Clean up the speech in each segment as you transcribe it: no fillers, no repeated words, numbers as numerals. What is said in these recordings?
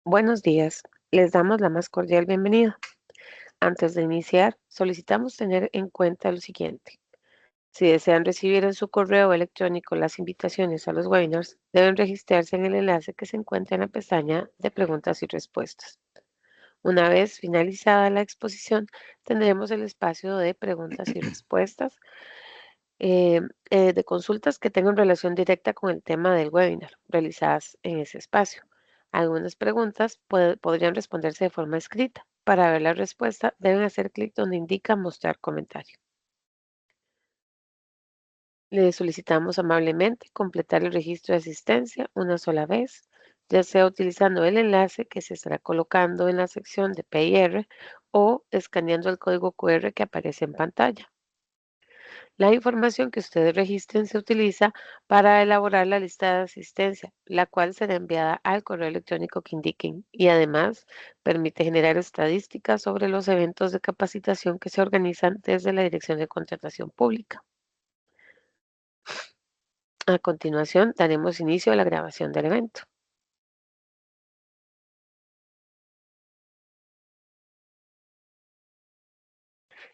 Buenos días, les damos la más cordial bienvenida. Antes de iniciar, solicitamos tener en cuenta lo siguiente. Si desean recibir en su correo electrónico las invitaciones a los webinars, deben registrarse en el enlace que se encuentra en la pestaña de preguntas y respuestas. Una vez finalizada la exposición, tendremos el espacio de preguntas y respuestas eh, de consultas que tengan relación directa con el tema del webinar realizadas en ese espacio. Algunas preguntas podrían responderse de forma escrita. Para ver la respuesta, deben hacer clic donde indica mostrar comentario. Le solicitamos amablemente completar el registro de asistencia una sola vez, ya sea utilizando el enlace que se estará colocando en la sección de PIR o escaneando el código QR que aparece en pantalla. La información que ustedes registren se utiliza para elaborar la lista de asistencia, la cual será enviada al correo electrónico que indiquen y además permite generar estadísticas sobre los eventos de capacitación que se organizan desde la Dirección de Contratación Pública. A continuación, daremos inicio a la grabación del evento.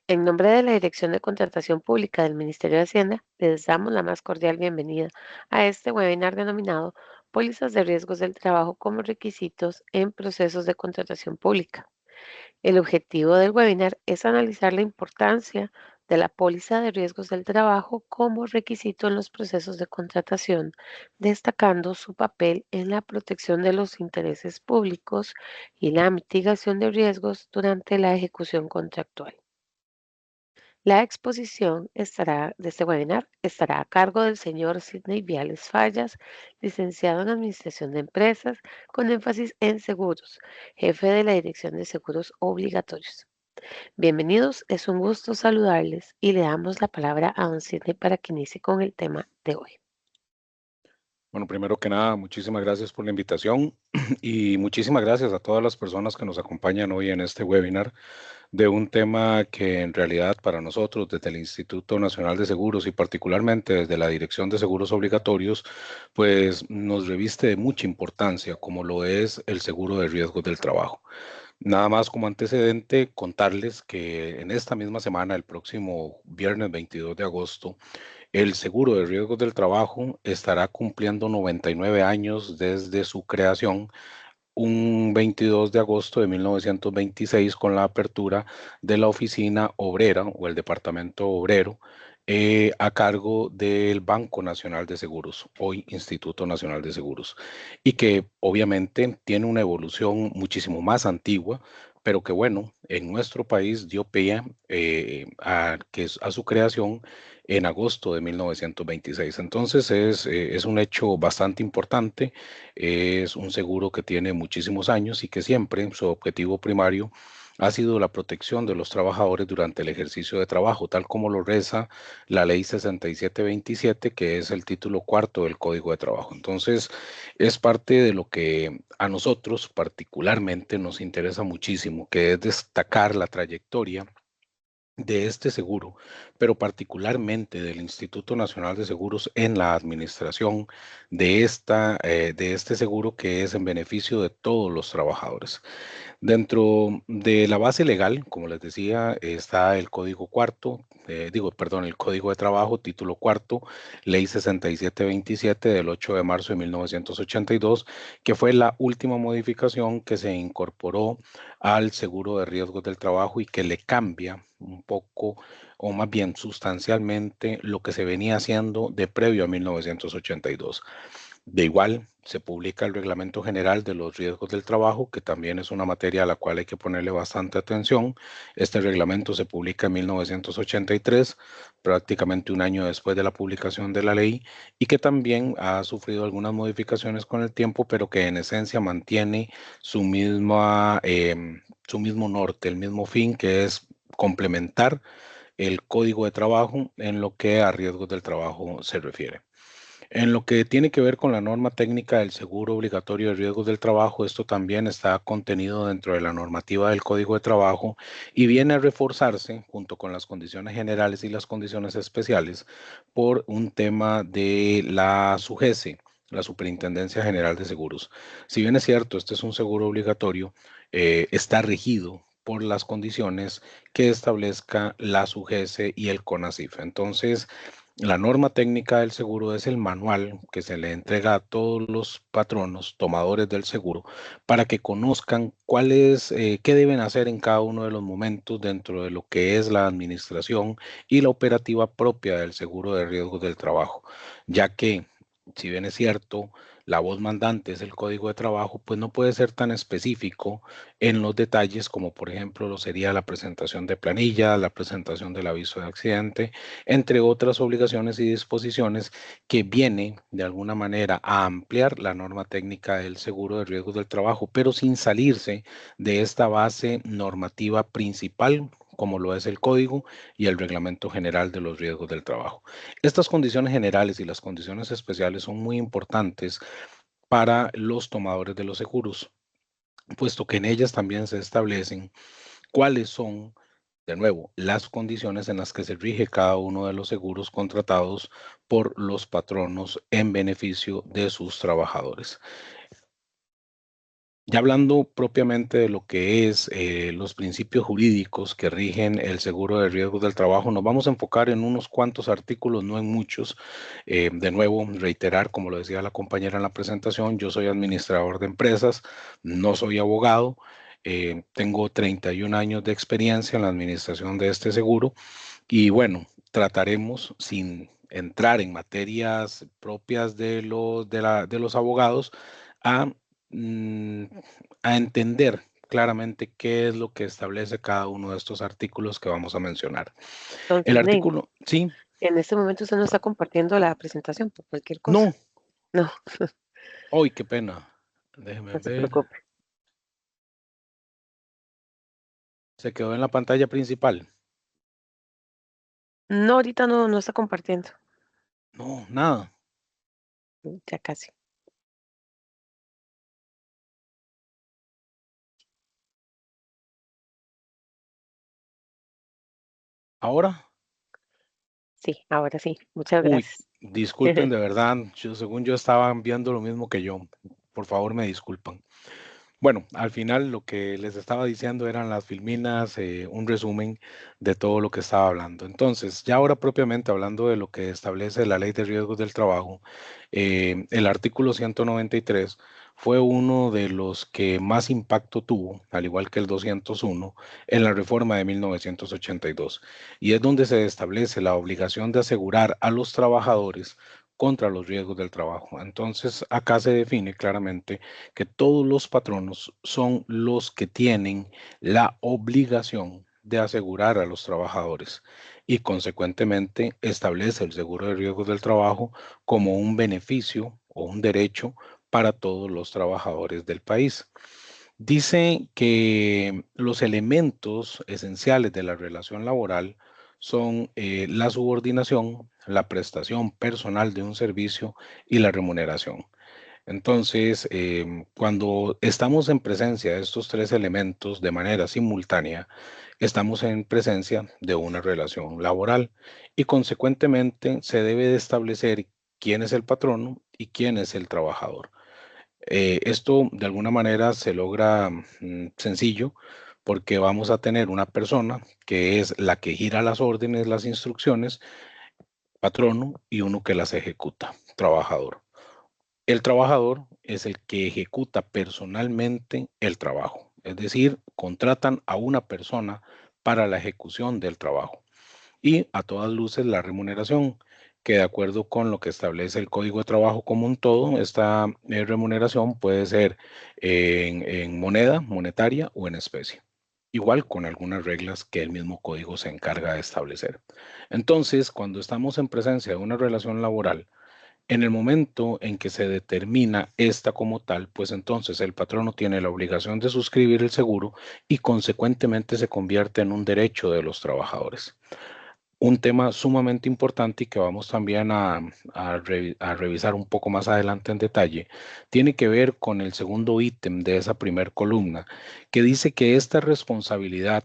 En nombre de la Dirección de Contratación Pública del Ministerio de Hacienda, les damos la más cordial bienvenida a este webinar denominado Pólizas de Riesgos del Trabajo como requisitos en procesos de contratación pública. El objetivo del webinar es analizar la importancia de la póliza de riesgos del trabajo como requisito en los procesos de contratación, destacando su papel en la protección de los intereses públicos y la mitigación de riesgos durante la ejecución contractual. La exposición de este webinar estará a cargo del señor Sidney Viales Fallas, licenciado en Administración de Empresas, con énfasis en seguros, jefe de la Dirección de Seguros Obligatorios. Bienvenidos, es un gusto saludarles y le damos la palabra a don Sidney para que inicie con el tema de hoy. Bueno, primero que nada, muchísimas gracias por la invitación y muchísimas gracias a todas las personas que nos acompañan hoy en este webinar de un tema que en realidad para nosotros desde el Instituto Nacional de Seguros y particularmente desde la Dirección de Seguros Obligatorios, pues nos reviste de mucha importancia como lo es el seguro de riesgos del trabajo. Nada más como antecedente, contarles que en esta misma semana, el próximo viernes 22 de agosto, el seguro de riesgos del trabajo estará cumpliendo 99 años desde su creación, un 22 de agosto de 1926, con la apertura de la oficina obrera o el departamento obrero a cargo del Banco Nacional de Seguros, hoy Instituto Nacional de Seguros, y que obviamente tiene una evolución muchísimo más antigua, pero que bueno, en nuestro país dio pie a su creación en agosto de 1926. Entonces es un hecho bastante importante, es un seguro que tiene muchísimos años y que siempre su objetivo primario ha sido la protección de los trabajadores durante el ejercicio de trabajo, tal como lo reza la Ley 6727, que es el título cuarto del Código de Trabajo. Entonces, es parte de lo que a nosotros particularmente nos interesa muchísimo, que es destacar la trayectoria de este seguro, pero particularmente del Instituto Nacional de Seguros en la administración de este seguro, que es en beneficio de todos los trabajadores. Dentro de la base legal, como les decía, está el Código Cuarto, el Código de Trabajo, título cuarto, Ley 6727 del 8 de marzo de 1982, que fue la última modificación que se incorporó al seguro de riesgos del trabajo y que le cambia un poco, o más bien sustancialmente, lo que se venía haciendo de previo a 1982. De igual, se publica el Reglamento General de los Riesgos del Trabajo, que también es una materia a la cual hay que ponerle bastante atención. Este reglamento se publica en 1983, prácticamente un año después de la publicación de la ley, y que también ha sufrido algunas modificaciones con el tiempo, pero que en esencia mantiene su mismo norte, el mismo fin, que es complementar el Código de Trabajo en lo que a riesgos del trabajo se refiere. En lo que tiene que ver con la norma técnica del seguro obligatorio de riesgos del trabajo, esto también está contenido dentro de la normativa del Código de Trabajo y viene a reforzarse junto con las condiciones generales y las condiciones especiales por un tema de la SUGESE, la Superintendencia General de Seguros. Si bien es cierto, este es un seguro obligatorio, está regido por las condiciones que establezca la SUGESE y el CONACYF. Entonces, la norma técnica del seguro es el manual que se le entrega a todos los patronos, tomadores del seguro, para que conozcan qué deben hacer en cada uno de los momentos dentro de lo que es la administración y la operativa propia del seguro de riesgos del trabajo, ya que, si bien es cierto, la voz mandante es el código de trabajo, pues no puede ser tan específico en los detalles como por ejemplo lo sería la presentación de planilla, la presentación del aviso de accidente, entre otras obligaciones y disposiciones que viene de alguna manera a ampliar la norma técnica del seguro de riesgos del trabajo, pero sin salirse de esta base normativa principal como lo es el código y el reglamento general de los riesgos del trabajo. Estas condiciones generales y las condiciones especiales son muy importantes para los tomadores de los seguros, puesto que en ellas también se establecen cuáles son, de nuevo, las condiciones en las que se rige cada uno de los seguros contratados por los patronos en beneficio de sus trabajadores. Ya hablando propiamente de lo que es los principios jurídicos que rigen el seguro de riesgos del trabajo, nos vamos a enfocar en unos cuantos artículos, no en muchos. De nuevo, reiterar, como lo decía la compañera en la presentación, yo soy administrador de empresas, no soy abogado, tengo 31 años de experiencia en la administración de este seguro y bueno, trataremos sin entrar en materias propias de los abogados a, mm, a entender claramente qué es lo que establece cada uno de estos artículos que vamos a mencionar. El Entonces, Ney, artículo, sí, en este momento usted no está compartiendo la presentación por cualquier cosa. no, No, hoy qué pena. Déjeme no se ver. preocupe. Se quedó en la pantalla principal. No, ahorita no está compartiendo. No, nada. Ya casi. Ahora, Sí, ahora sí. Muchas uy, gracias. disculpen de verdad. Según yo estaban viendo lo mismo que yo. Por favor, me disculpan. Bueno, al final lo que les estaba diciendo eran las filminas, un resumen de todo lo que estaba hablando. Entonces, ya ahora propiamente hablando de lo que establece la Ley de Riesgos del Trabajo, el artículo 193 fue uno de los que más impacto tuvo, al igual que el 201, en la reforma de 1982. Y es donde se establece la obligación de asegurar a los trabajadores contra los riesgos del trabajo. Entonces, acá se define claramente que todos los patronos son los que tienen la obligación de asegurar a los trabajadores y consecuentemente establece el seguro de riesgos del trabajo como un beneficio o un derecho para todos los trabajadores del país. Dice que los elementos esenciales de la relación laboral son la subordinación, la prestación personal de un servicio y la remuneración. Entonces, cuando estamos en presencia de estos tres elementos de manera simultánea, estamos en presencia de una relación laboral y consecuentemente se debe de establecer quién es el patrono y quién es el trabajador. Esto de alguna manera se logra sencillo porque vamos a tener una persona que es la que gira las órdenes, las instrucciones, patrono, y uno que las ejecuta, trabajador. El trabajador es el que ejecuta personalmente el trabajo, es decir, contratan a una persona para la ejecución del trabajo y a todas luces la remuneración, que de acuerdo con lo que establece el Código de Trabajo como un todo, esta remuneración puede ser en moneda, monetaria o en especie. Igual con algunas reglas que el mismo código se encarga de establecer. Entonces, cuando estamos en presencia de una relación laboral, en el momento en que se determina esta como tal, pues entonces el patrono tiene la obligación de suscribir el seguro y consecuentemente se convierte en un derecho de los trabajadores. Un tema sumamente importante y que vamos también a revisar un poco más adelante en detalle, tiene que ver con el segundo ítem de esa primer columna, que dice que esta responsabilidad,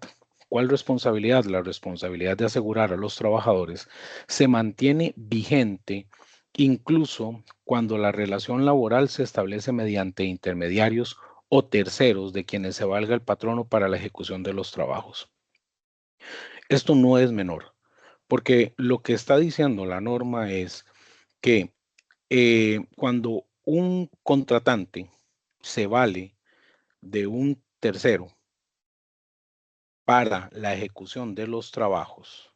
¿cuál responsabilidad? La responsabilidad de asegurar a los trabajadores se mantiene vigente incluso cuando la relación laboral se establece mediante intermediarios o terceros de quienes se valga el patrono para la ejecución de los trabajos. Esto no es menor, porque lo que está diciendo la norma es que cuando un contratante se vale de un tercero para la ejecución de los trabajos,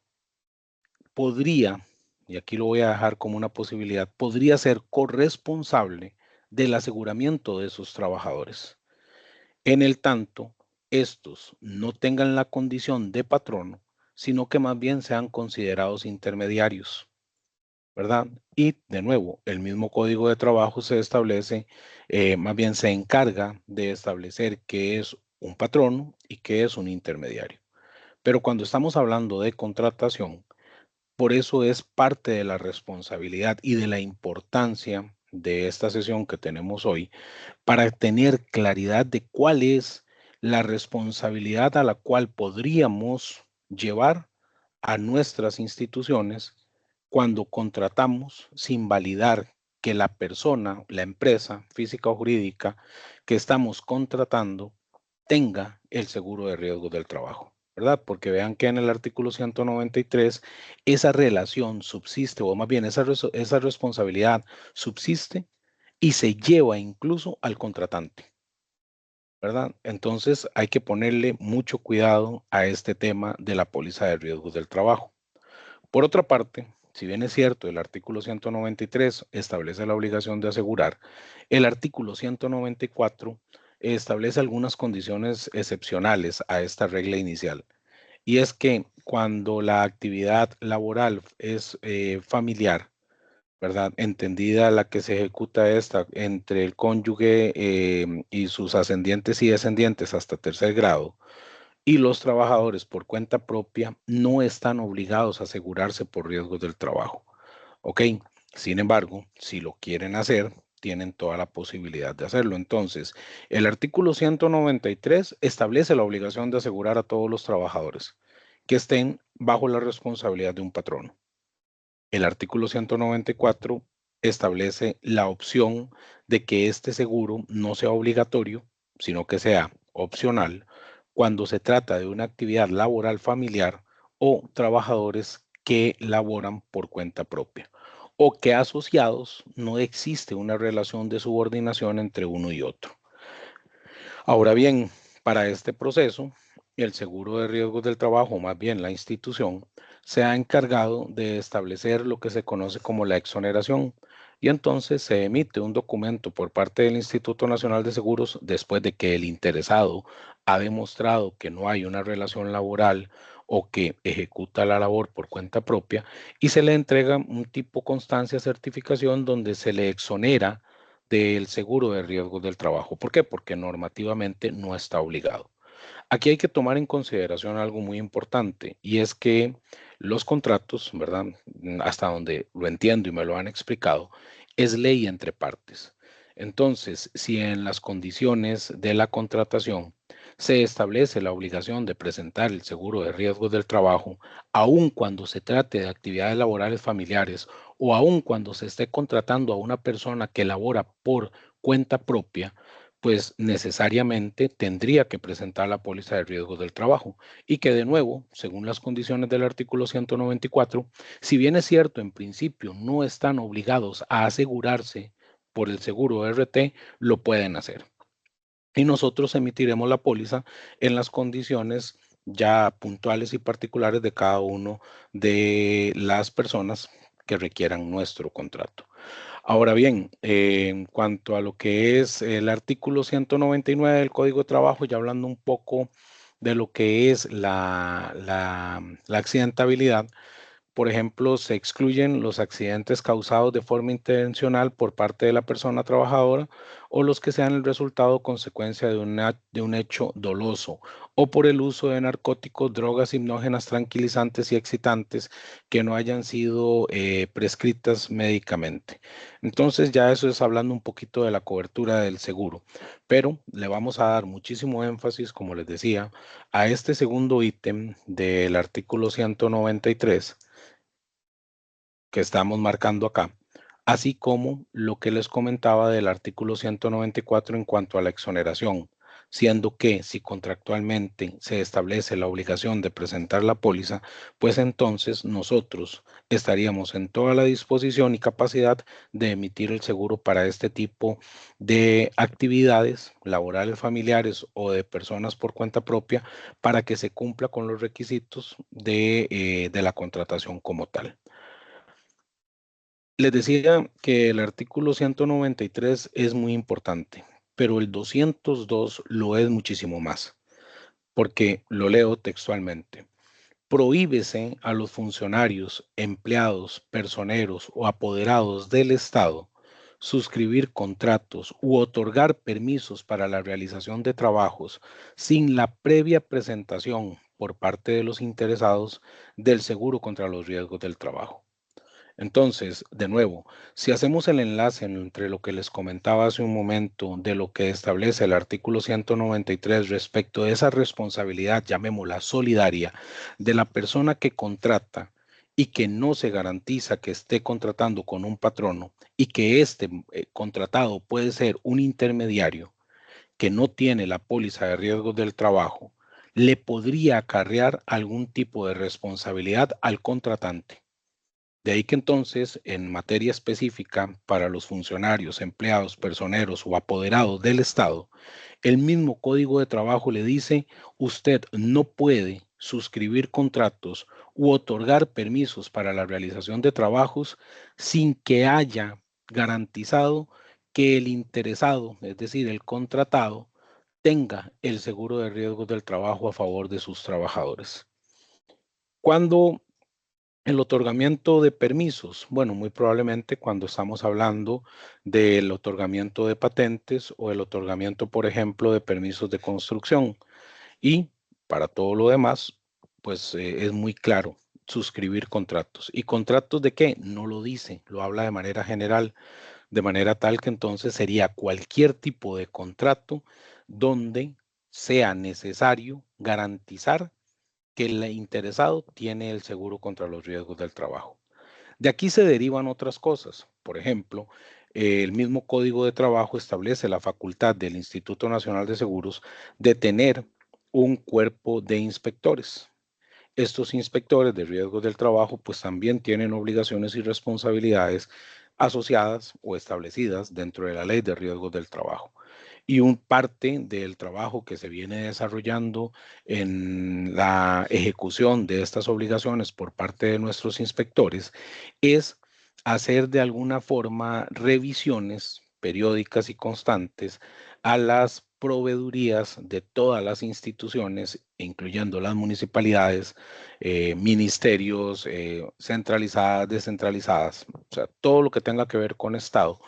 podría, y aquí lo voy a dejar como una posibilidad, podría ser corresponsable del aseguramiento de esos trabajadores. En el tanto, estos no tengan la condición de patrono, sino que más bien sean considerados intermediarios, ¿verdad? Y de nuevo, el mismo código de trabajo se establece, más bien se encarga de establecer qué es un patrono y qué es un intermediario. Pero cuando estamos hablando de contratación, por eso es parte de la responsabilidad y de la importancia de esta sesión que tenemos hoy para tener claridad de cuál es la responsabilidad a la cual podríamos llevar a nuestras instituciones cuando contratamos sin validar que la persona, la empresa física o jurídica que estamos contratando tenga el seguro de riesgo del trabajo, ¿verdad? Porque vean que en el artículo 193 esa relación subsiste, o más bien esa responsabilidad subsiste y se lleva incluso al contratante, ¿verdad? Entonces hay que ponerle mucho cuidado a este tema de la póliza de riesgos del trabajo. Por otra parte, si bien es cierto, el artículo 193 establece la obligación de asegurar, el artículo 194 establece algunas condiciones excepcionales a esta regla inicial. Y es que cuando la actividad laboral es familiar, ¿verdad? Entendida la que se ejecuta esta entre el cónyuge y sus ascendientes y descendientes hasta tercer grado, y los trabajadores por cuenta propia no están obligados a asegurarse por riesgos del trabajo. ¿Ok? Sin embargo, si lo quieren hacer, tienen toda la posibilidad de hacerlo. Entonces, el artículo 193 establece la obligación de asegurar a todos los trabajadores que estén bajo la responsabilidad de un patrono. El artículo 194 establece la opción de que este seguro no sea obligatorio, sino que sea opcional cuando se trata de una actividad laboral familiar o trabajadores que laboran por cuenta propia o que asociados no existe una relación de subordinación entre uno y otro. Ahora bien, para este proceso, el seguro de riesgos del trabajo, más bien la institución, se ha encargado de establecer lo que se conoce como la exoneración y entonces se emite un documento por parte del Instituto Nacional de Seguros después de que el interesado ha demostrado que no hay una relación laboral o que ejecuta la labor por cuenta propia y se le entrega un tipo constancia certificación donde se le exonera del seguro de riesgos del trabajo. ¿Por qué? Porque normativamente no está obligado. Aquí hay que tomar en consideración algo muy importante y es que los contratos, ¿verdad? Hasta donde lo entiendo y me lo han explicado, es ley entre partes. Entonces, si en las condiciones de la contratación se establece la obligación de presentar el seguro de riesgos del trabajo, aun cuando se trate de actividades laborales familiares o aun cuando se esté contratando a una persona que labora por cuenta propia, pues necesariamente tendría que presentar la póliza de riesgos del trabajo y que de nuevo, según las condiciones del artículo 194, si bien es cierto, en principio no están obligados a asegurarse por el seguro RT, lo pueden hacer. Y nosotros emitiremos la póliza en las condiciones ya puntuales y particulares de cada uno de las personas que requieran nuestro contrato. Ahora bien, en cuanto a lo que es el artículo 199 del Código de Trabajo, ya hablando un poco de lo que es la accidentabilidad, por ejemplo, se excluyen los accidentes causados de forma intencional por parte de la persona trabajadora o los que sean el resultado o consecuencia de un hecho doloso o por el uso de narcóticos, drogas hipnógenas, tranquilizantes y excitantes que no hayan sido prescritas médicamente. Entonces ya eso es hablando un poquito de la cobertura del seguro, pero le vamos a dar muchísimo énfasis, como les decía, a este segundo ítem del artículo 193 que estamos marcando acá, así como lo que les comentaba del artículo 194 en cuanto a la exoneración, siendo que si contractualmente se establece la obligación de presentar la póliza, pues entonces nosotros estaríamos en toda la disposición y capacidad de emitir el seguro para este tipo de actividades laborales, familiares o de personas por cuenta propia para que se cumpla con los requisitos de la contratación como tal. Les decía que el artículo 193 es muy importante, pero el 202 lo es muchísimo más, porque lo leo textualmente. Prohíbese a los funcionarios, empleados, personeros o apoderados del Estado suscribir contratos u otorgar permisos para la realización de trabajos sin la previa presentación por parte de los interesados del seguro contra los riesgos del trabajo. Entonces, de nuevo, si hacemos el enlace entre lo que les comentaba hace un momento de lo que establece el artículo 193 respecto de esa responsabilidad, llamémosla solidaria, de la persona que contrata y que no se garantiza que esté contratando con un patrono y que este contratado puede ser un intermediario que no tiene la póliza de riesgos del trabajo, le podría acarrear algún tipo de responsabilidad al contratante. De ahí que entonces, en materia específica para los funcionarios, empleados, personeros o apoderados del Estado, el mismo Código de Trabajo le dice, usted no puede suscribir contratos u otorgar permisos para la realización de trabajos sin que haya garantizado que el interesado, es decir, el contratado, tenga el seguro de riesgos del trabajo a favor de sus trabajadores. Cuando el otorgamiento de permisos, bueno, muy probablemente cuando estamos hablando del otorgamiento de patentes o el otorgamiento, por ejemplo, de permisos de construcción. Y para todo lo demás, pues es muy claro suscribir contratos. ¿Y contratos de qué? No lo dice, lo habla de manera general, de manera tal que entonces sería cualquier tipo de contrato donde sea necesario garantizar que el interesado tiene el seguro contra los riesgos del trabajo. De aquí se derivan otras cosas. Por ejemplo, el mismo Código de Trabajo establece la facultad del Instituto Nacional de Seguros de tener un cuerpo de inspectores. Estos inspectores de riesgos del trabajo pues también tienen obligaciones y responsabilidades asociadas o establecidas dentro de la ley de riesgos del trabajo. Y un parte del trabajo que se viene desarrollando en la ejecución de estas obligaciones por parte de nuestros inspectores es hacer de alguna forma revisiones periódicas y constantes a las proveedurías de todas las instituciones, incluyendo las municipalidades, ministerios, centralizadas, descentralizadas, o sea, todo lo que tenga que ver con Estado,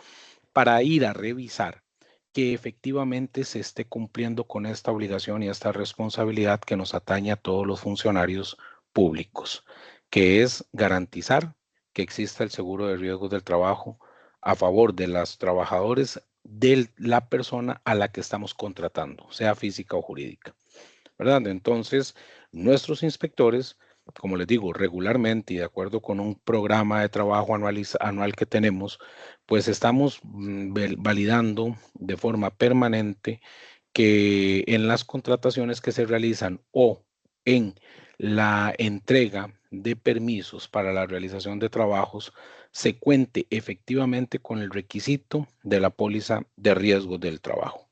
para ir a revisar que efectivamente se esté cumpliendo con esta obligación y esta responsabilidad que nos atañe a todos los funcionarios públicos, que es garantizar que exista el seguro de riesgos del trabajo a favor de los trabajadores de la persona a la que estamos contratando, sea física o jurídica, ¿verdad? Entonces, nuestros inspectores, como les digo, regularmente y de acuerdo con un programa de trabajo anual que tenemos, pues estamos validando de forma permanente que en las contrataciones que se realizan o en la entrega de permisos para la realización de trabajos se cuente efectivamente con el requisito de la póliza de riesgos del trabajo.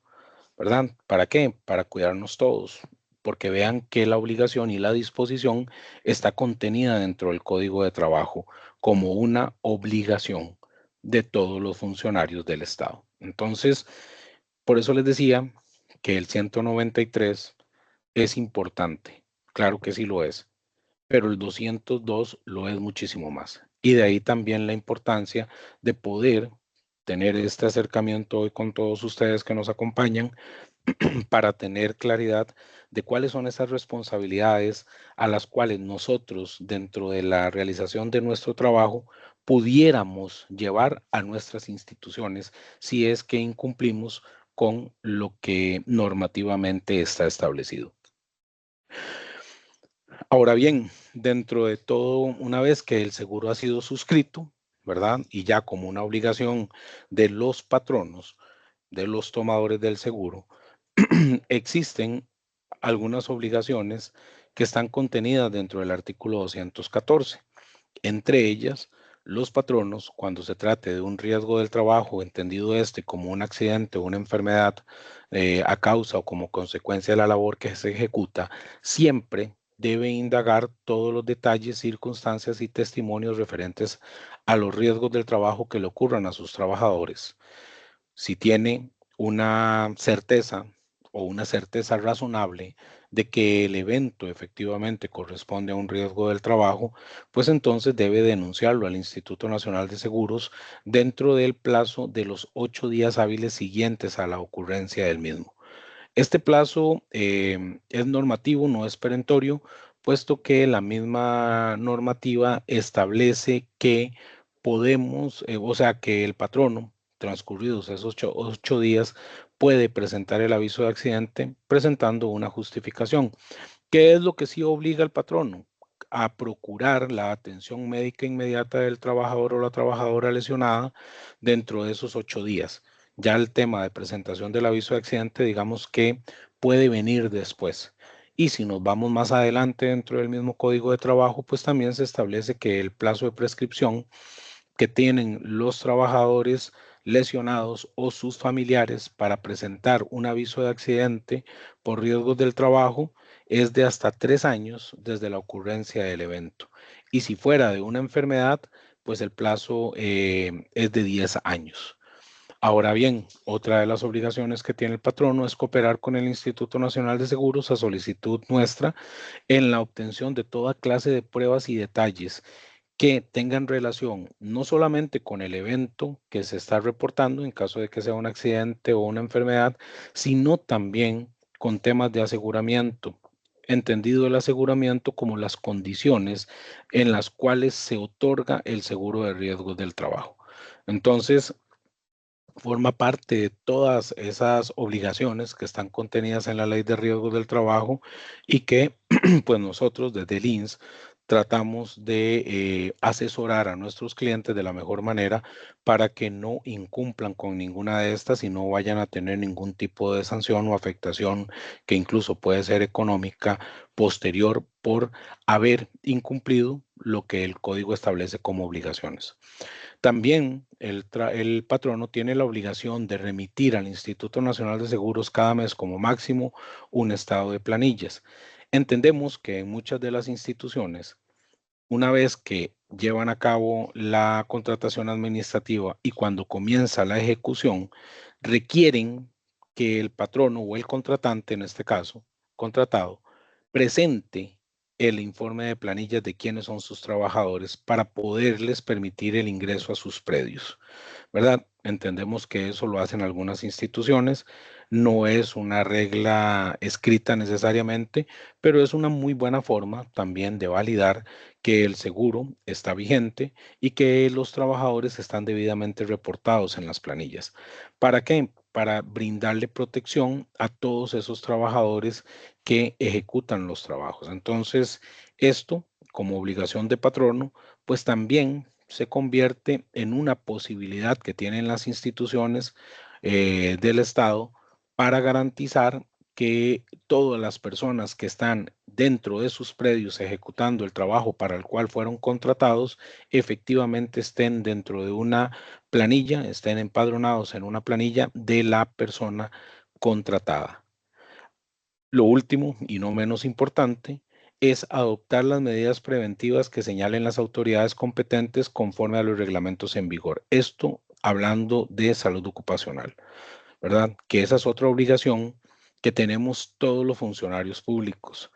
¿Verdad? ¿Para qué? Para cuidarnos todos, porque vean que la obligación y la disposición está contenida dentro del Código de Trabajo como una obligación de todos los funcionarios del Estado. Entonces, por eso les decía que el 193 es importante, claro que sí lo es, pero el 202 lo es muchísimo más. Y de ahí también la importancia de poder tener este acercamiento hoy con todos ustedes que nos acompañan para tener claridad de cuáles son esas responsabilidades a las cuales nosotros, dentro de la realización de nuestro trabajo, pudiéramos llevar a nuestras instituciones si es que incumplimos con lo que normativamente está establecido. Ahora bien, dentro de todo, una vez que el seguro ha sido suscrito, ¿verdad? Y ya como una obligación de los patronos, de los tomadores del seguro, existen algunas obligaciones que están contenidas dentro del artículo 214. Entre ellas, los patronos, cuando se trate de un riesgo del trabajo, entendido este como un accidente o una enfermedad a causa o como consecuencia de la labor que se ejecuta, siempre debe indagar todos los detalles, circunstancias y testimonios referentes a los riesgos del trabajo que le ocurran a sus trabajadores. Si tiene una certeza o una certeza razonable de que el evento efectivamente corresponde a un riesgo del trabajo, pues entonces debe denunciarlo al Instituto Nacional de Seguros dentro del plazo de los 8 días hábiles siguientes a la ocurrencia del mismo. Este plazo es normativo, no es perentorio, puesto que la misma normativa establece que podemos, o sea, que el patrono, transcurridos esos 8 días, puede presentar el aviso de accidente presentando una justificación. ¿Qué es lo que sí obliga al patrono? A procurar la atención médica inmediata del trabajador o la trabajadora lesionada dentro de esos 8 días. Ya el tema de presentación del aviso de accidente, digamos que puede venir después. Y si nos vamos más adelante dentro del mismo código de trabajo, pues también se establece que el plazo de prescripción que tienen los trabajadores lesionados o sus familiares para presentar un aviso de accidente por riesgos del trabajo es de hasta 3 años desde la ocurrencia del evento. Y si fuera de una enfermedad, pues el plazo es de 10 años. Ahora bien, otra de las obligaciones que tiene el patrono es cooperar con el Instituto Nacional de Seguros a solicitud nuestra en la obtención de toda clase de pruebas y detalles que tengan relación no solamente con el evento que se está reportando en caso de que sea un accidente o una enfermedad, sino también con temas de aseguramiento, entendido el aseguramiento como las condiciones en las cuales se otorga el seguro de riesgos del trabajo. Entonces, forma parte de todas esas obligaciones que están contenidas en la Ley de Riesgos del Trabajo y que pues nosotros desde el INS tratamos de asesorar a nuestros clientes de la mejor manera para que no incumplan con ninguna de estas y no vayan a tener ningún tipo de sanción o afectación que incluso puede ser económica posterior por haber incumplido lo que el código establece como obligaciones. También el patrono tiene la obligación de remitir al Instituto Nacional de Seguros cada mes como máximo un estado de planillas. Entendemos que en muchas de las instituciones, una vez que llevan a cabo la contratación administrativa y cuando comienza la ejecución, requieren que el patrono o el contratante, en este caso, contratado, presente el informe de planillas de quiénes son sus trabajadores para poderles permitir el ingreso a sus predios. ¿Verdad? Entendemos que eso lo hacen algunas instituciones, no es una regla escrita necesariamente, pero es una muy buena forma también de validar que el seguro está vigente y que los trabajadores están debidamente reportados en las planillas. ¿Para qué? Para brindarle protección a todos esos trabajadores que ejecutan los trabajos. Entonces, esto como obligación de patrono, pues también se convierte en una posibilidad que tienen las instituciones del Estado para garantizar que todas las personas que están dentro de sus predios ejecutando el trabajo para el cual fueron contratados, efectivamente estén dentro de una planilla, estén empadronados en una planilla de la persona contratada. Lo último, y no menos importante, es adoptar las medidas preventivas que señalen las autoridades competentes conforme a los reglamentos en vigor. Esto hablando de salud ocupacional, ¿verdad? Que esa es otra obligación que tenemos todos los funcionarios públicos,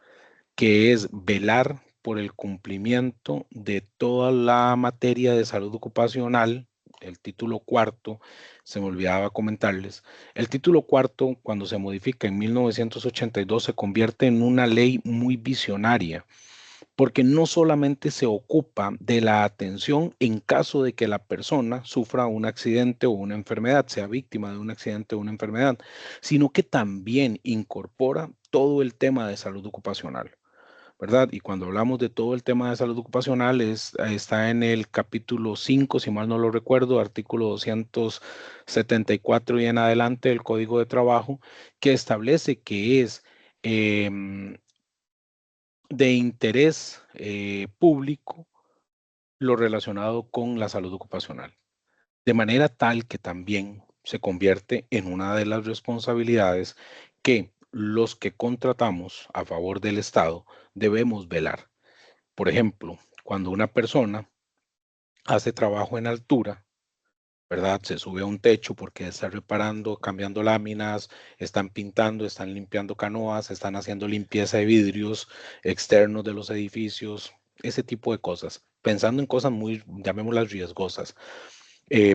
que es velar por el cumplimiento de toda la materia de salud ocupacional. El título cuarto, se me olvidaba comentarles, el título cuarto cuando se modifica en 1982 se convierte en una ley muy visionaria, porque no solamente se ocupa de la atención en caso de que la persona sufra un accidente o una enfermedad, sea víctima de un accidente o una enfermedad, sino que también incorpora todo el tema de salud ocupacional. ¿verdad? Y cuando hablamos de todo el tema de salud ocupacional, está en el capítulo 5, si mal no lo recuerdo, artículo 274 y en adelante del Código de Trabajo, que establece que es em, de interés público lo relacionado con la salud ocupacional, de manera tal que también se convierte en una de las responsabilidades que los que contratamos a favor del Estado debemos velar. Por ejemplo, cuando una persona hace trabajo en altura, ¿verdad? Se sube a un techo porque está reparando, cambiando láminas, están pintando, están limpiando canoas, están haciendo limpieza de vidrios externos de los edificios, ese tipo de cosas. Pensando en cosas muy, llamémoslas riesgosas,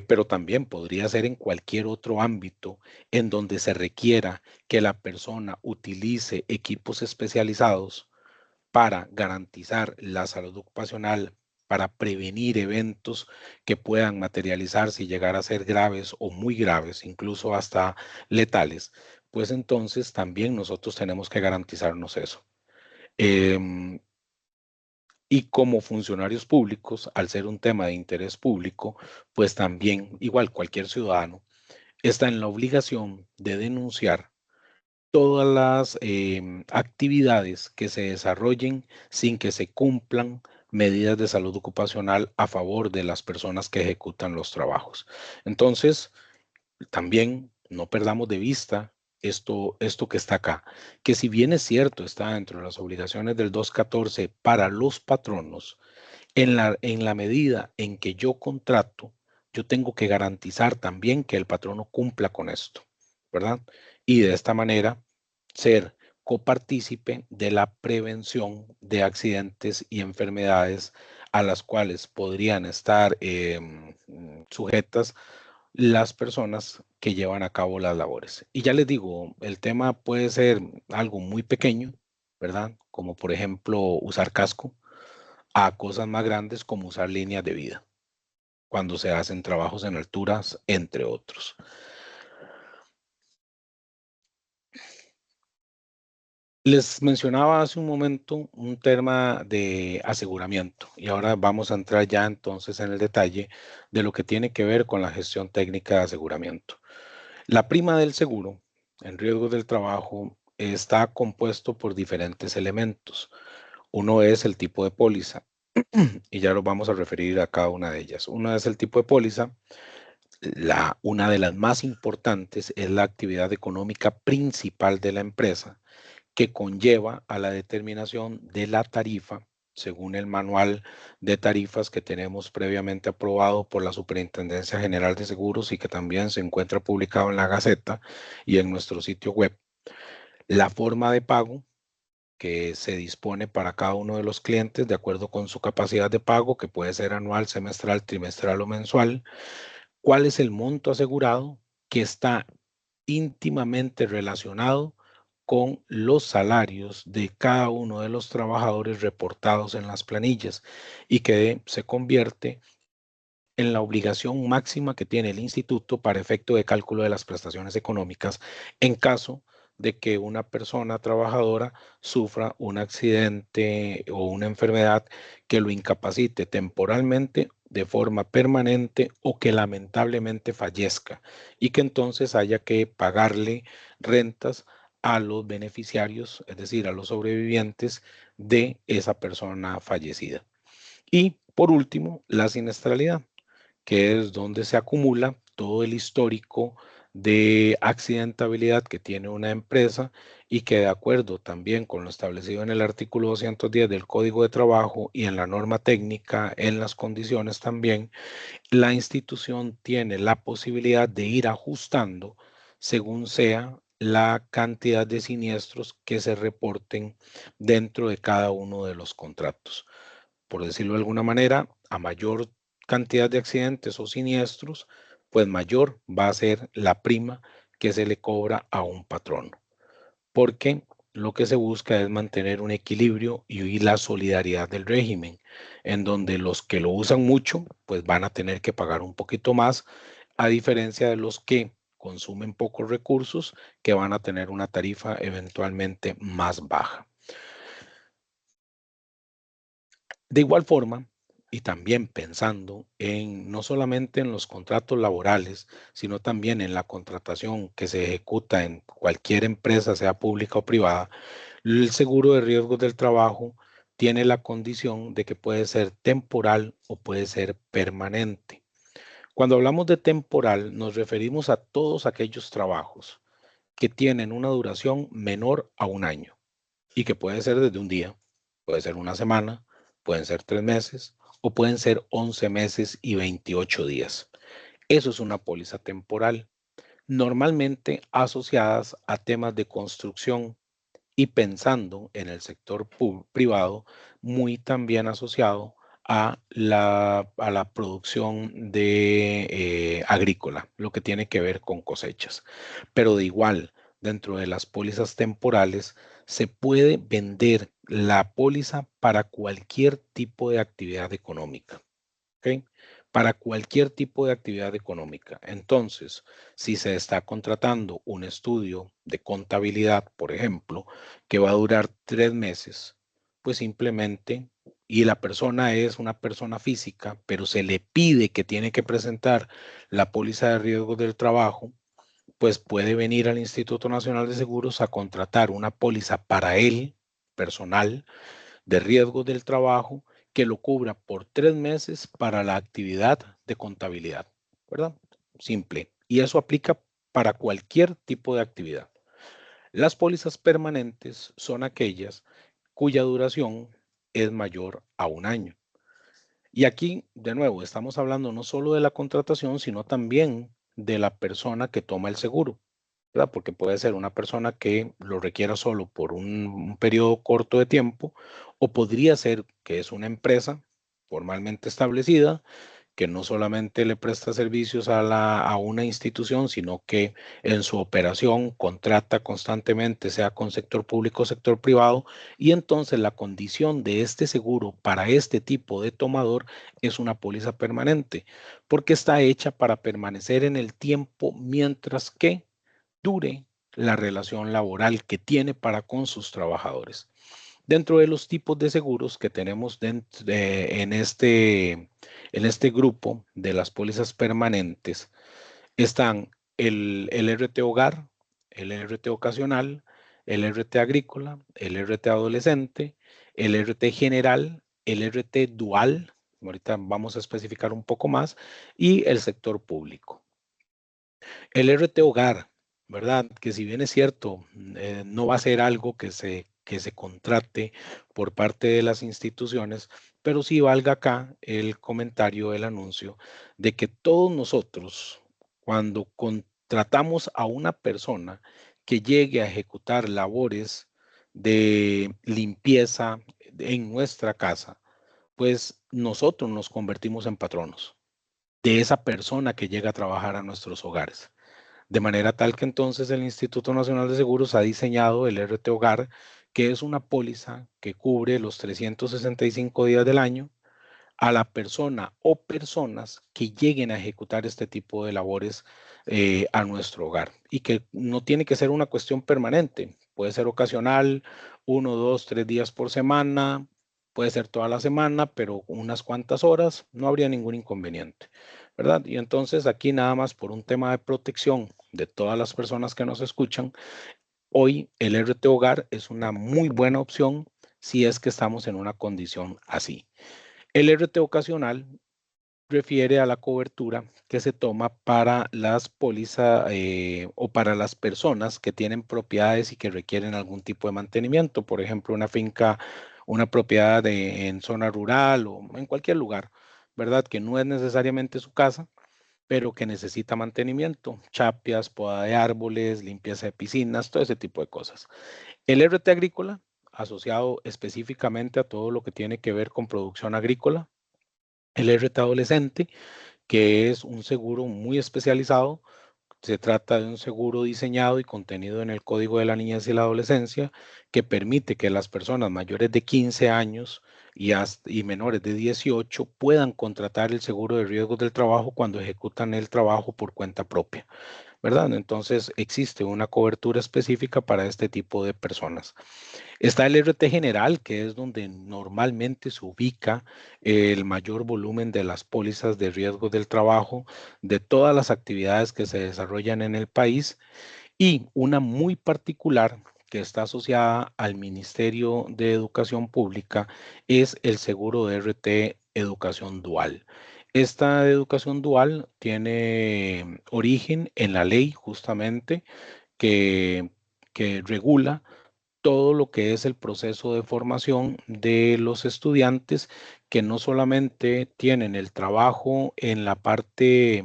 pero también podría ser en cualquier otro ámbito en donde se requiera que la persona utilice equipos especializados para garantizar la salud ocupacional, para prevenir eventos que puedan materializarse y llegar a ser graves o muy graves, incluso hasta letales, pues entonces también nosotros tenemos que garantizarnos eso. Em, y como funcionarios públicos, al ser un tema de interés público, pues también, igual cualquier ciudadano, está en la obligación de denunciar todas las actividades que se desarrollen sin que se cumplan medidas de salud ocupacional a favor de las personas que ejecutan los trabajos. Entonces, también no perdamos de vista esto que está acá, que si bien es cierto, está dentro de las obligaciones del 214 para los patronos, en la medida en que yo contrato, yo tengo que garantizar también que el patrono cumpla con esto, ¿verdad? Y de esta manera ser copartícipe de la prevención de accidentes y enfermedades a las cuales podrían estar sujetas las personas que llevan a cabo las labores. Y ya les digo, el tema puede ser algo muy pequeño, ¿verdad? Como por ejemplo usar casco, a cosas más grandes como usar líneas de vida cuando se hacen trabajos en alturas, entre otros. Les mencionaba hace un momento un tema de aseguramiento y ahora vamos a entrar ya entonces en el detalle de lo que tiene que ver con la gestión técnica de aseguramiento. La prima del seguro en riesgos del trabajo está compuesto por diferentes elementos. Uno es el tipo de póliza y ya lo vamos a referir a cada una de ellas. Uno es el tipo de póliza. Una de las más importantes es la actividad económica principal de la empresa que conlleva a la determinación de la tarifa según el manual de tarifas que tenemos previamente aprobado por la Superintendencia General de Seguros y que también se encuentra publicado en la Gaceta y en nuestro sitio web. La forma de pago que se dispone para cada uno de los clientes de acuerdo con su capacidad de pago, que puede ser anual, semestral, trimestral o mensual. ¿Cuál es el monto asegurado que está íntimamente relacionado con los salarios de cada uno de los trabajadores reportados en las planillas y que se convierte en la obligación máxima que tiene el instituto para efecto de cálculo de las prestaciones económicas en caso de que una persona trabajadora sufra un accidente o una enfermedad que lo incapacite temporalmente de forma permanente o que lamentablemente fallezca y que entonces haya que pagarle rentas a los beneficiarios, es decir, a los sobrevivientes de esa persona fallecida. Y por último, la siniestralidad, que es donde se acumula todo el histórico de accidentabilidad que tiene una empresa y que de acuerdo también con lo establecido en el artículo 210 del Código de Trabajo y en la norma técnica, en las condiciones también, la institución tiene la posibilidad de ir ajustando según sea la cantidad de siniestros que se reporten dentro de cada uno de los contratos. Por decirlo de alguna manera, a mayor cantidad de accidentes o siniestros, pues mayor va a ser la prima que se le cobra a un patrón, porque lo que se busca es mantener un equilibrio y la solidaridad del régimen, en donde los que lo usan mucho, pues van a tener que pagar un poquito más, a diferencia de los que consumen pocos recursos, que van a tener una tarifa eventualmente más baja. De igual forma, y también pensando en no solamente en los contratos laborales, sino también en la contratación que se ejecuta en cualquier empresa, sea pública o privada, el seguro de riesgos del trabajo tiene la condición de que puede ser temporal o puede ser permanente. Cuando hablamos de temporal, nos referimos a todos aquellos trabajos que tienen una duración menor a un año y que puede ser desde un día, puede ser una semana, pueden ser 3 meses o pueden ser 11 meses y 28 días. Eso es una póliza temporal, normalmente asociadas a temas de construcción y pensando en el sector privado, muy también asociado a la producción de agrícola, lo que tiene que ver con cosechas. Pero de igual, dentro de las pólizas temporales, se puede vender la póliza para cualquier tipo de actividad económica. ¿Ok? Para cualquier tipo de actividad económica. Entonces, si se está contratando un estudio de contabilidad, por ejemplo, que va a durar 3 meses, pues simplemente, y la persona es una persona física, pero se le pide que tiene que presentar la póliza de riesgos del trabajo, pues puede venir al Instituto Nacional de Seguros a contratar una póliza para él, personal, de riesgos del trabajo que lo cubra por 3 meses para la actividad de contabilidad, ¿verdad? Simple. Y eso aplica para cualquier tipo de actividad. Las pólizas permanentes son aquellas cuya duración es mayor a un año. Y aquí, de nuevo, estamos hablando no solo de la contratación, sino también de la persona que toma el seguro, ¿verdad? Porque puede ser una persona que lo requiera solo por un periodo corto de tiempo, o podría ser que es una empresa formalmente establecida que no solamente le presta servicios a una institución, sino que en su operación contrata constantemente, sea con sector público o sector privado, y entonces la condición de este seguro para este tipo de tomador es una póliza permanente, porque está hecha para permanecer en el tiempo mientras que dure la relación laboral que tiene para con sus trabajadores. Dentro de los tipos de seguros que tenemos en este grupo de las pólizas permanentes están el RT hogar, el RT ocasional, el RT agrícola, el RT adolescente, el RT general, el RT dual, ahorita vamos a especificar un poco más, y el sector público. El RT hogar, ¿verdad? Que si bien es cierto, no va a ser algo que se contrate por parte de las instituciones, pero sí valga acá el comentario, el anuncio de que todos nosotros, cuando contratamos a una persona que llegue a ejecutar labores de limpieza en nuestra casa, pues nosotros nos convertimos en patronos de esa persona que llega a trabajar a nuestros hogares. De manera tal que entonces el Instituto Nacional de Seguros ha diseñado el RT Hogar, que es una póliza que cubre los 365 días del año a la persona o personas que lleguen a ejecutar este tipo de labores a nuestro hogar y que no tiene que ser una cuestión permanente, puede ser ocasional, 1, 2, 3 días por semana, puede ser toda la semana, pero unas cuantas horas, no habría ningún inconveniente, ¿verdad? Y entonces aquí nada más por un tema de protección de todas las personas que nos escuchan, hoy el RT Hogar es una muy buena opción si es que estamos en una condición así. El RT ocasional refiere a la cobertura que se toma para las pólizas o para las personas que tienen propiedades y que requieren algún tipo de mantenimiento. Por ejemplo, una finca, una propiedad en zona rural o en cualquier lugar, ¿verdad? Que no es necesariamente su casa, pero que necesita mantenimiento, chapias, poda de árboles, limpieza de piscinas, todo ese tipo de cosas. El RT agrícola, asociado específicamente a todo lo que tiene que ver con producción agrícola. El RT adolescente, que es un seguro muy especializado. Se trata de un seguro diseñado y contenido en el Código de la Niñez y la Adolescencia que permite que las personas mayores de 15 años y menores de 18 puedan contratar el seguro de riesgos del trabajo cuando ejecutan el trabajo por cuenta propia, ¿verdad? Entonces existe una cobertura específica para este tipo de personas. Está el RT general, que es donde normalmente se ubica el mayor volumen de las pólizas de riesgos del trabajo, de todas las actividades que se desarrollan en el país, y una muy particular que está asociada al Ministerio de Educación Pública es el seguro de RT Educación Dual. Esta educación dual tiene origen en la ley justamente que, que regula todo lo que es el proceso de formación de los estudiantes que no solamente tienen el trabajo en la parte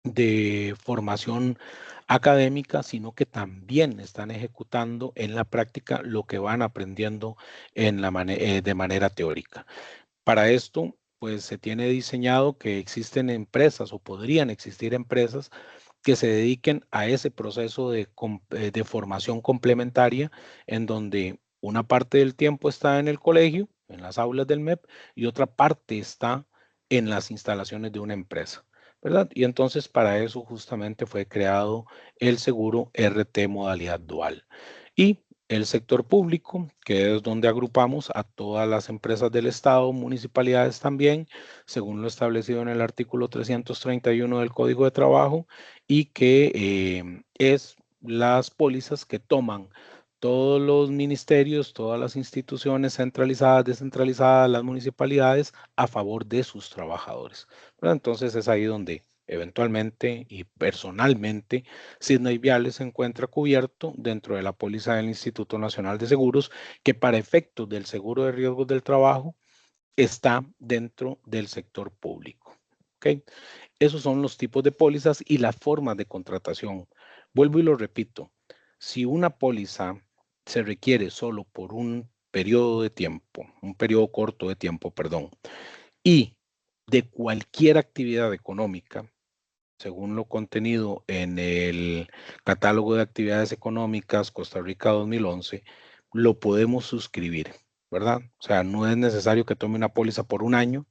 de formación académica, sino que también están ejecutando en la práctica lo que van aprendiendo de manera teórica. Para esto, pues se tiene diseñado que existen empresas o podrían existir empresas que se dediquen a ese proceso de formación complementaria en donde una parte del tiempo está en el colegio, en las aulas del MEP, y otra parte está en las instalaciones de una empresa, ¿verdad? Y entonces para eso justamente fue creado el seguro RT modalidad dual. Y el sector público, que es donde agrupamos a todas las empresas del Estado, municipalidades también, según lo establecido en el artículo 331 del Código de Trabajo, y que es las pólizas que toman todos los ministerios, todas las instituciones centralizadas, descentralizadas, las municipalidades, a favor de sus trabajadores, ¿verdad? Entonces es ahí donde eventualmente y personalmente Sidney Viales se encuentra cubierto dentro de la póliza del Instituto Nacional de Seguros, que para efectos del seguro de riesgos del trabajo está dentro del sector público. ¿Ok? Esos son los tipos de pólizas y las formas de contratación. Vuelvo y lo repito. Si una póliza se requiere solo por un periodo de tiempo, un periodo corto de tiempo, perdón, y de cualquier actividad económica, según lo contenido en el Catálogo de Actividades Económicas Costa Rica 2011, lo podemos suscribir, ¿verdad? O sea, no es necesario que tome una póliza por un año,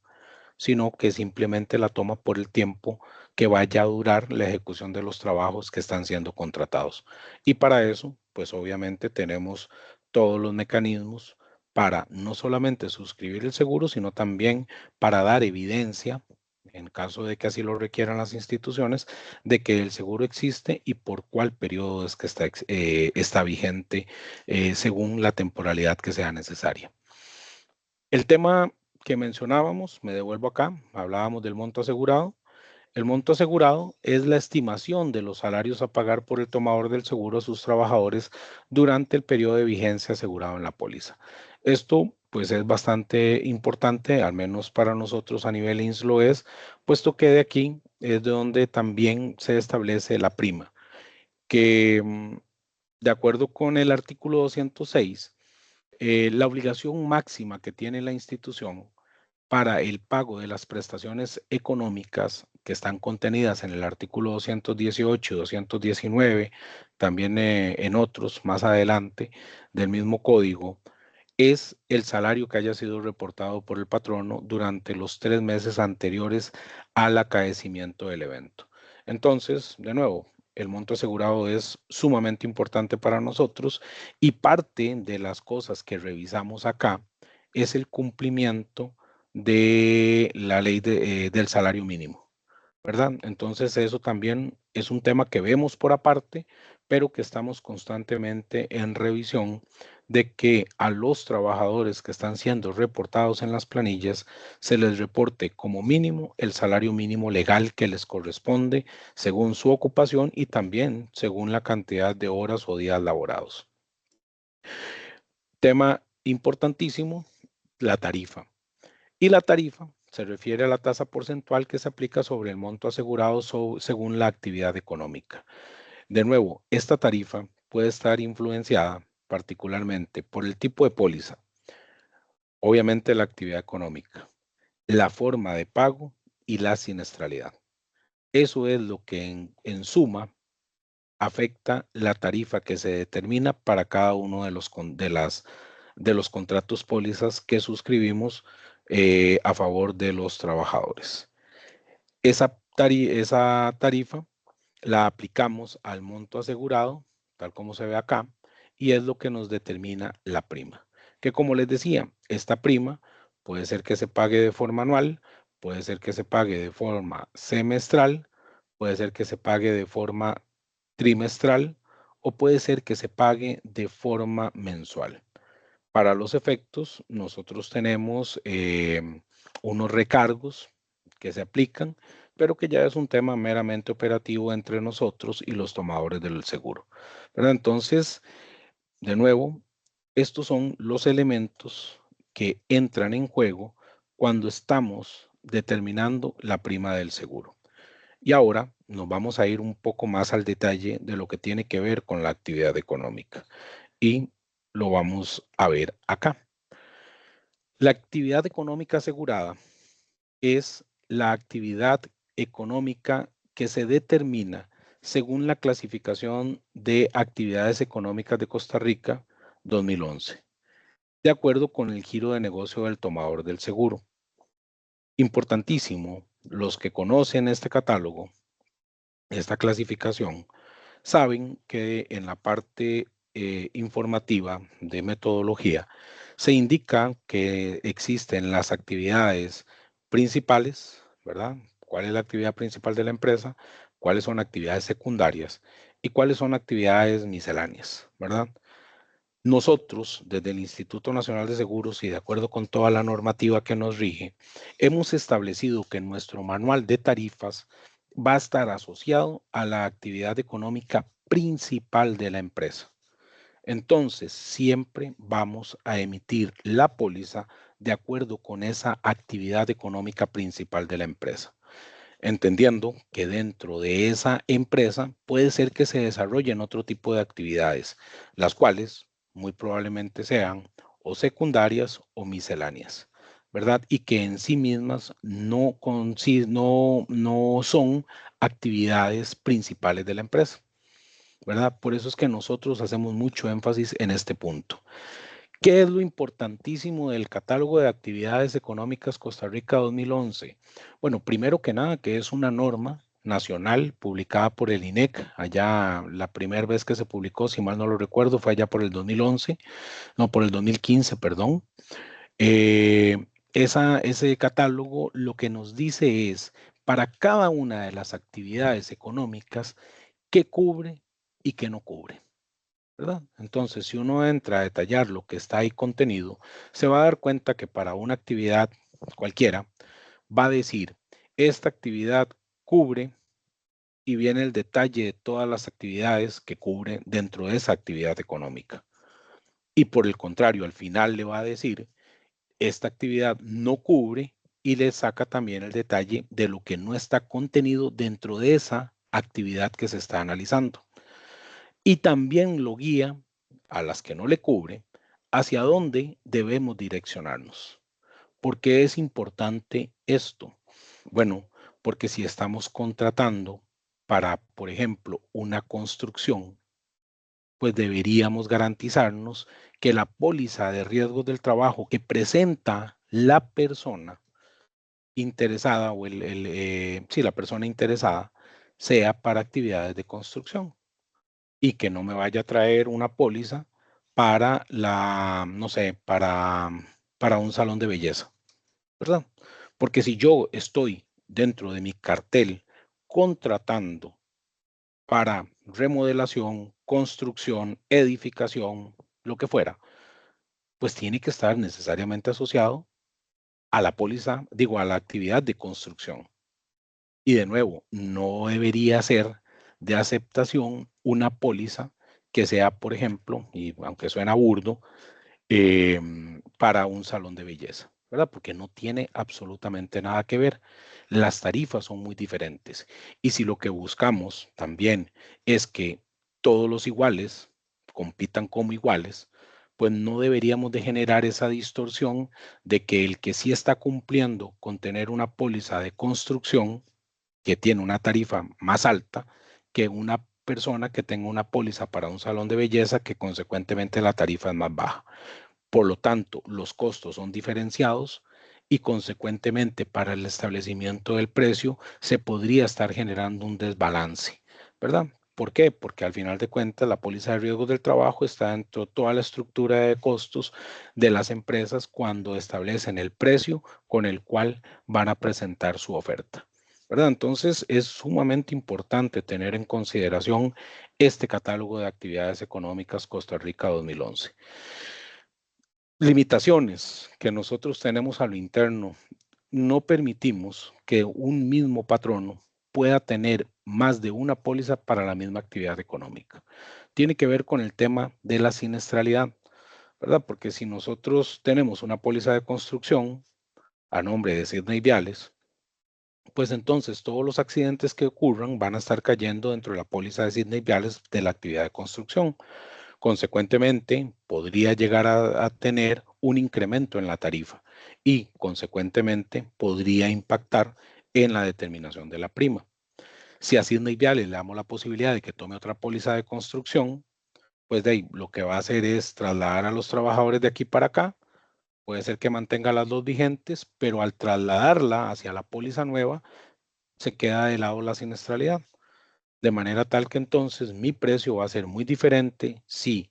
sino que simplemente la toma por el tiempo que vaya a durar la ejecución de los trabajos que están siendo contratados. Y para eso, pues obviamente tenemos todos los mecanismos para no solamente suscribir el seguro, sino también para dar evidencia, en caso de que así lo requieran las instituciones, de que el seguro existe y por cuál periodo es que está vigente según la temporalidad que sea necesaria. El tema que mencionábamos, me devuelvo acá, hablábamos del monto asegurado. El monto asegurado es la estimación de los salarios a pagar por el tomador del seguro a sus trabajadores durante el periodo de vigencia asegurado en la póliza. Esto pues es bastante importante, al menos para nosotros a nivel INS lo es, puesto que de aquí es de donde también se establece la prima, que de acuerdo con el artículo 206, la obligación máxima que tiene la institución para el pago de las prestaciones económicas que están contenidas en el artículo 218 y 219, también en otros más adelante del mismo código, es el salario que haya sido reportado por el patrono durante los 3 meses anteriores al acaecimiento del evento. Entonces, de nuevo, el monto asegurado es sumamente importante para nosotros y parte de las cosas que revisamos acá es el cumplimiento de la ley del salario mínimo, ¿verdad? Entonces eso también es un tema que vemos por aparte, pero que estamos constantemente en revisión de que a los trabajadores que están siendo reportados en las planillas se les reporte como mínimo el salario mínimo legal que les corresponde según su ocupación y también según la cantidad de horas o días laborados. Tema importantísimo, la tarifa. Y la tarifa se refiere a la tasa porcentual que se aplica sobre el monto asegurado según la actividad económica. De nuevo, esta tarifa puede estar influenciada particularmente por el tipo de póliza, obviamente la actividad económica, la forma de pago y la siniestralidad. Eso es lo que en suma afecta la tarifa que se determina para cada uno de las de los contratos pólizas que suscribimos a favor de los trabajadores. Esa tarifa la aplicamos al monto asegurado, tal como se ve acá, y es lo que nos determina la prima. Que como les decía, esta prima puede ser que se pague de forma anual, puede ser que se pague de forma semestral, puede ser que se pague de forma trimestral o puede ser que se pague de forma mensual. Para los efectos, nosotros tenemos unos recargos que se aplican, pero que ya es un tema meramente operativo entre nosotros y los tomadores del seguro. ¿Verdad? Entonces, de nuevo, estos son los elementos que entran en juego cuando estamos determinando la prima del seguro. Y ahora nos vamos a ir un poco más al detalle de lo que tiene que ver con la actividad económica y lo vamos a ver acá. La actividad económica asegurada es la actividad económica que se determina según la clasificación de actividades económicas de Costa Rica 2011, de acuerdo con el giro de negocio del tomador del seguro. Importantísimo, los que conocen este catálogo, esta clasificación, saben que en la parte informativa de metodología se indica que existen las actividades principales, ¿verdad? ¿Cuál es la actividad principal de la empresa? ¿Cuáles son actividades secundarias? ¿Y cuáles son actividades misceláneas? ¿Verdad? Nosotros, desde el Instituto Nacional de Seguros y de acuerdo con toda la normativa que nos rige, hemos establecido que nuestro manual de tarifas va a estar asociado a la actividad económica principal de la empresa. Entonces, siempre vamos a emitir la póliza de acuerdo con esa actividad económica principal de la empresa, entendiendo que dentro de esa empresa puede ser que se desarrollen otro tipo de actividades, las cuales muy probablemente sean o secundarias o misceláneas, ¿verdad? Y que en sí mismas no son actividades principales de la empresa, ¿verdad? Por eso es que nosotros hacemos mucho énfasis en este punto. ¿Qué es lo importantísimo del catálogo de actividades económicas Costa Rica 2011? Bueno, primero que nada, que es una norma nacional publicada por el INEC. Allá la primera vez que se publicó, si mal no lo recuerdo, fue allá por el 2011, no, por el 2015, perdón. Ese catálogo lo que nos dice es, para cada una de las actividades económicas, qué cubre y qué no cubre, ¿verdad? Entonces, si uno entra a detallar lo que está ahí contenido, se va a dar cuenta que para una actividad cualquiera va a decir, esta actividad cubre y viene el detalle de todas las actividades que cubre dentro de esa actividad económica. Y por el contrario, al final le va a decir, esta actividad no cubre y le saca también el detalle de lo que no está contenido dentro de esa actividad que se está analizando. Y también lo guía a las que no le cubre hacia dónde debemos direccionarnos. ¿Por qué es importante esto? Bueno, porque si estamos contratando para, por ejemplo, una construcción, pues deberíamos garantizarnos que la póliza de riesgos del trabajo que presenta la persona interesada o sí, la persona interesada sea para actividades de construcción y que no me vaya a traer una póliza para no sé, para un salón de belleza, ¿verdad? Porque si yo estoy dentro de mi cartel contratando para remodelación, construcción, edificación, lo que fuera, pues tiene que estar necesariamente asociado a la póliza, digo, a la actividad de construcción. Y de nuevo, no debería ser de aceptación una póliza que sea, por ejemplo, y aunque suena burdo, para un salón de belleza, ¿verdad? Porque no tiene absolutamente nada que ver. Las tarifas son muy diferentes. Y si lo que buscamos también es que todos los iguales compitan como iguales, pues no deberíamos de generar esa distorsión de que el que sí está cumpliendo con tener una póliza de construcción que tiene una tarifa más alta que una persona que tenga una póliza para un salón de belleza que consecuentemente la tarifa es más baja. Por lo tanto, los costos son diferenciados y consecuentemente para el establecimiento del precio se podría estar generando un desbalance, ¿verdad? ¿Por qué? Porque al final de cuentas la póliza de riesgos del trabajo está dentro de toda la estructura de costos de las empresas cuando establecen el precio con el cual van a presentar su oferta, ¿verdad? Entonces es sumamente importante tener en consideración este catálogo de actividades económicas Costa Rica 2011. Limitaciones que nosotros tenemos a lo interno. No permitimos que un mismo patrono pueda tener más de una póliza para la misma actividad económica. Tiene que ver con el tema de la siniestralidad, ¿verdad? Porque si nosotros tenemos una póliza de construcción a nombre de Sidney Viales, pues entonces todos los accidentes que ocurran van a estar cayendo dentro de la póliza de Sidney Viales de la actividad de construcción. Consecuentemente, podría llegar a tener un incremento en la tarifa y, consecuentemente, podría impactar en la determinación de la prima. Si a Sidney Viales le damos la posibilidad de que tome otra póliza de construcción, pues de ahí lo que va a hacer es trasladar a los trabajadores de aquí para acá. Puede ser que mantenga las dos vigentes, pero al trasladarla hacia la póliza nueva, se queda de lado la siniestralidad. De manera tal que entonces mi precio va a ser muy diferente si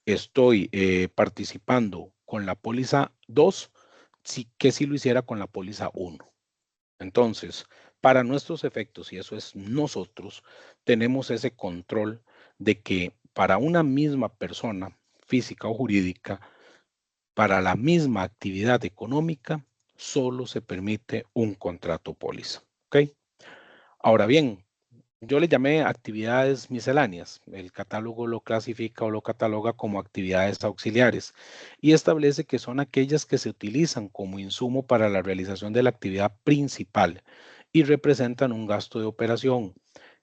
estoy participando con la póliza 2 que si lo hiciera con la póliza 1. Entonces, para nuestros efectos, y eso es nosotros, tenemos ese control de que para una misma persona, física o jurídica, para la misma actividad económica, solo se permite un contrato póliza. ¿Ok? Ahora bien, yo le llamé actividades misceláneas. El catálogo lo clasifica o lo cataloga como actividades auxiliares y establece que son aquellas que se utilizan como insumo para la realización de la actividad principal y representan un gasto de operación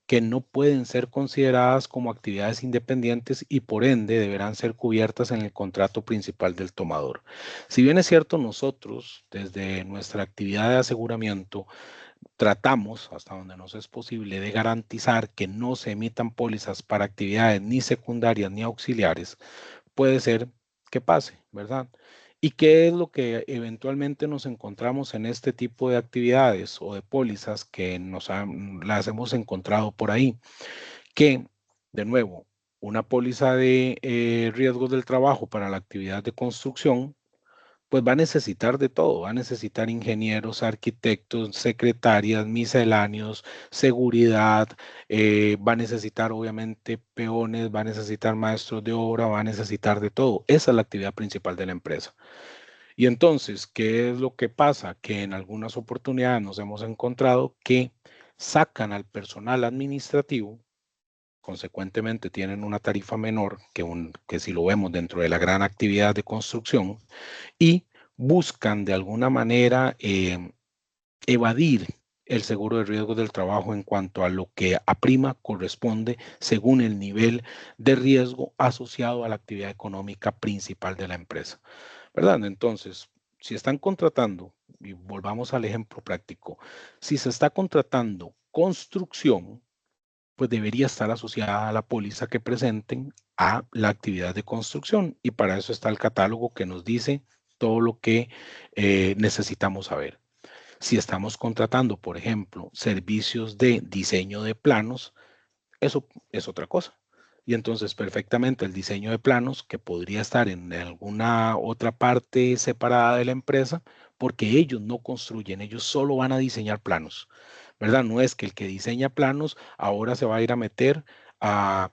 que no pueden ser consideradas como actividades independientes y por ende deberán ser cubiertas en el contrato principal del tomador. Si bien es cierto, nosotros desde nuestra actividad de aseguramiento tratamos, hasta donde nos es posible, de garantizar que no se emitan pólizas para actividades ni secundarias ni auxiliares, puede ser que pase, ¿verdad? ¿Y qué es lo que eventualmente nos encontramos en este tipo de actividades o de pólizas que las hemos encontrado por ahí? Que, de nuevo, una póliza de riesgos del trabajo para la actividad de construcción pues va a necesitar de todo, va a necesitar ingenieros, arquitectos, secretarias, misceláneos, seguridad, va a necesitar obviamente peones, va a necesitar maestros de obra, va a necesitar de todo. Esa es la actividad principal de la empresa. Y entonces, ¿qué es lo que pasa? Que en algunas oportunidades nos hemos encontrado que sacan al personal administrativo, consecuentemente tienen una tarifa menor que si lo vemos dentro de la gran actividad de construcción, y buscan de alguna manera evadir el seguro de riesgos del trabajo en cuanto a lo que a prima corresponde según el nivel de riesgo asociado a la actividad económica principal de la empresa, ¿verdad? Entonces, si están contratando, y volvamos al ejemplo práctico, si se está contratando construcción, pues debería estar asociada a la póliza que presenten a la actividad de construcción. Y para eso está el catálogo que nos dice todo lo que necesitamos saber. Si estamos contratando, por ejemplo, servicios de diseño de planos, eso es otra cosa. Y entonces perfectamente el diseño de planos, que podría estar en alguna otra parte separada de la empresa, porque ellos no construyen, ellos solo van a diseñar planos, ¿verdad? No es que el que diseña planos ahora se va a ir a meter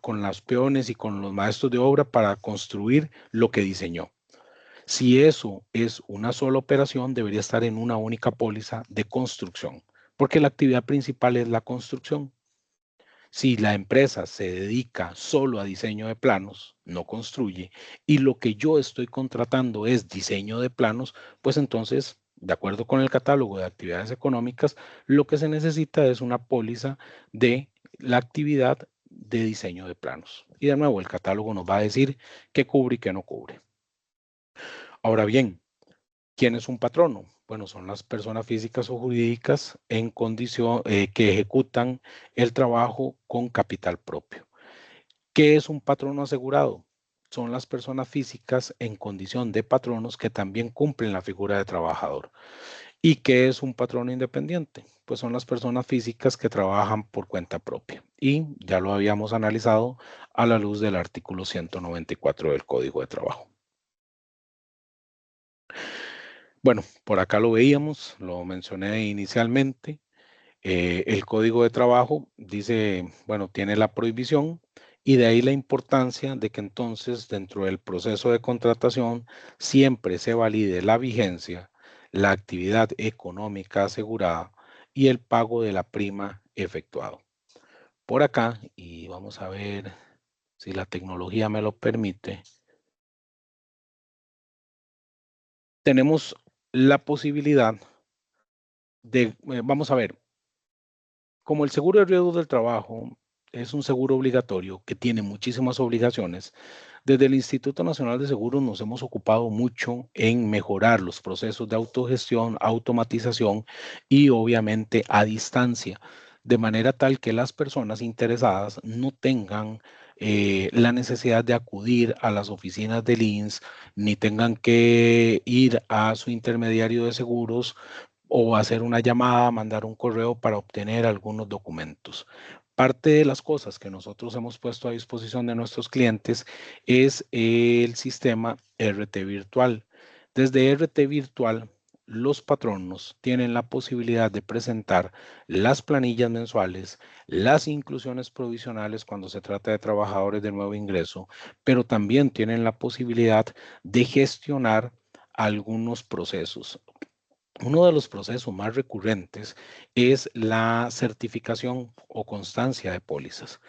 con los peones y con los maestros de obra para construir lo que diseñó. Si eso es una sola operación, debería estar en una única póliza de construcción, porque la actividad principal es la construcción. Si la empresa se dedica solo a diseño de planos, no construye, y lo que yo estoy contratando es diseño de planos, pues entonces, de acuerdo con el catálogo de actividades económicas, lo que se necesita es una póliza de la actividad de diseño de planos. Y de nuevo, el catálogo nos va a decir qué cubre y qué no cubre. Ahora bien, ¿quién es un patrono? Bueno, son las personas físicas o jurídicas en condición que ejecutan el trabajo con capital propio. ¿Qué es un patrono asegurado? son las personas físicas en condición de patronos que también cumplen la figura de trabajador. ¿Y qué es un patrono independiente? Pues son las personas físicas que trabajan por cuenta propia. Y ya lo habíamos analizado a la luz del artículo 194 del Código de Trabajo. Bueno, por acá lo veíamos, lo mencioné inicialmente. El Código de Trabajo dice, bueno, tiene la prohibición y de ahí la importancia de que entonces dentro del proceso de contratación siempre se valide la vigencia, la actividad económica asegurada y el pago de la prima efectuado. Por acá, y vamos a ver si la tecnología me lo permite, tenemos la posibilidad de, vamos a ver, como el seguro de riesgos del trabajo es un seguro obligatorio que tiene muchísimas obligaciones, desde el Instituto Nacional de Seguros nos hemos ocupado mucho en mejorar los procesos de autogestión, automatización y obviamente a distancia, de manera tal que las personas interesadas no tengan la necesidad de acudir a las oficinas del INS, ni tengan que ir a su intermediario de seguros o hacer una llamada, mandar un correo para obtener algunos documentos. Parte de las cosas que nosotros hemos puesto a disposición de nuestros clientes es el sistema RT virtual. Desde RT virtual, los patronos tienen la posibilidad de presentar las planillas mensuales, las inclusiones provisionales cuando se trata de trabajadores de nuevo ingreso, pero también tienen la posibilidad de gestionar algunos procesos. Uno de los procesos más recurrentes es la certificación o constancia de pólizas,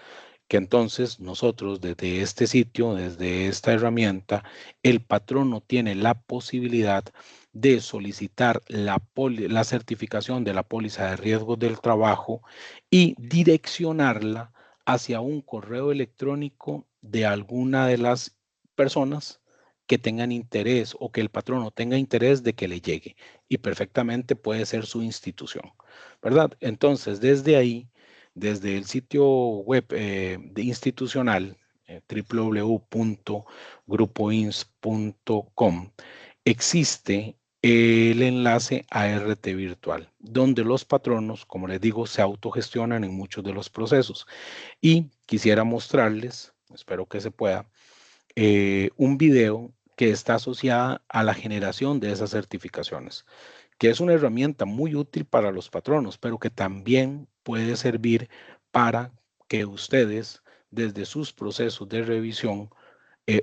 que entonces nosotros desde este sitio, desde esta herramienta, el patrono tiene la posibilidad de solicitar la certificación de la póliza de riesgos del trabajo y direccionarla hacia un correo electrónico de alguna de las personas que tengan interés o que el patrono tenga interés de que le llegue y perfectamente puede ser su institución, ¿verdad? Entonces, desde ahí, desde el sitio web de institucional, www.grupoins.com, existe el enlace a RT Virtual, donde los patronos, como les digo, se autogestionan en muchos de los procesos. Y quisiera mostrarles, espero que se pueda, un video que está asociada a la generación de esas certificaciones, que es una herramienta muy útil para los patronos, pero que también puede servir para que ustedes, desde sus procesos de revisión,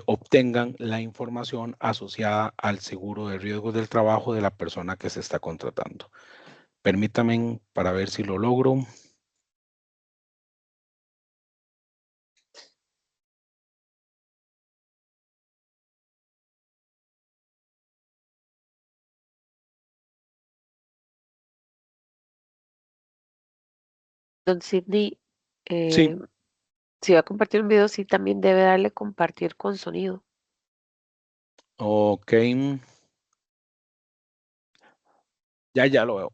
obtengan la información asociada al seguro de riesgos del trabajo de la persona que se está contratando. Permítanme para ver si lo logro. Don Sidney, Sí, si va a compartir un video, sí también debe darle compartir con sonido. ok, ya lo veo.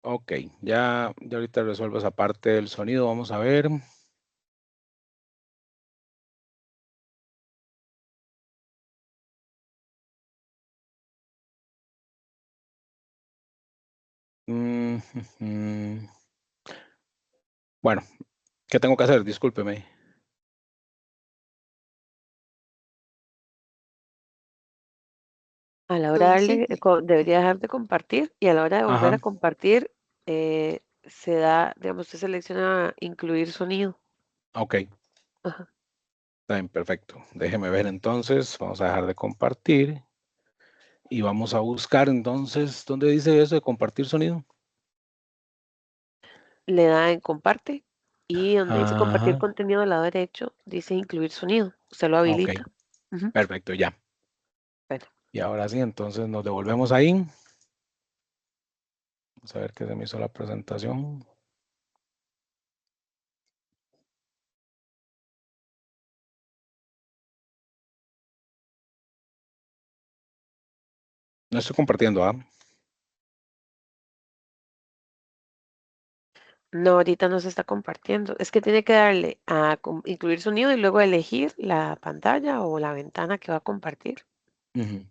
Ok, ya ahorita resuelvo esa parte del sonido. Vamos a ver. Mm, mm. Bueno, ¿qué tengo que hacer? Discúlpeme. A la hora de Don darle, Sidney, debería dejar de compartir y a la hora de volver Ajá, a compartir, se da, digamos, usted selecciona incluir sonido. ok, Ajá. está bien, perfecto. Déjeme ver entonces. Vamos a dejar de compartir y vamos a buscar entonces, ¿dónde dice eso de compartir sonido? Le da en comparte y donde dice compartir Ajá, contenido al lado derecho, dice incluir sonido. Usted lo ok, habilita. Ujú. perfecto, ya. Bueno, Y ahora sí, entonces nos devolvemos ahí. Vamos a ver qué se me hizo la presentación. No estoy compartiendo, ¿ah? no, ahorita no se está compartiendo. Es que tiene que darle a incluir sonido y luego elegir la pantalla o la ventana que va a compartir. Ujú,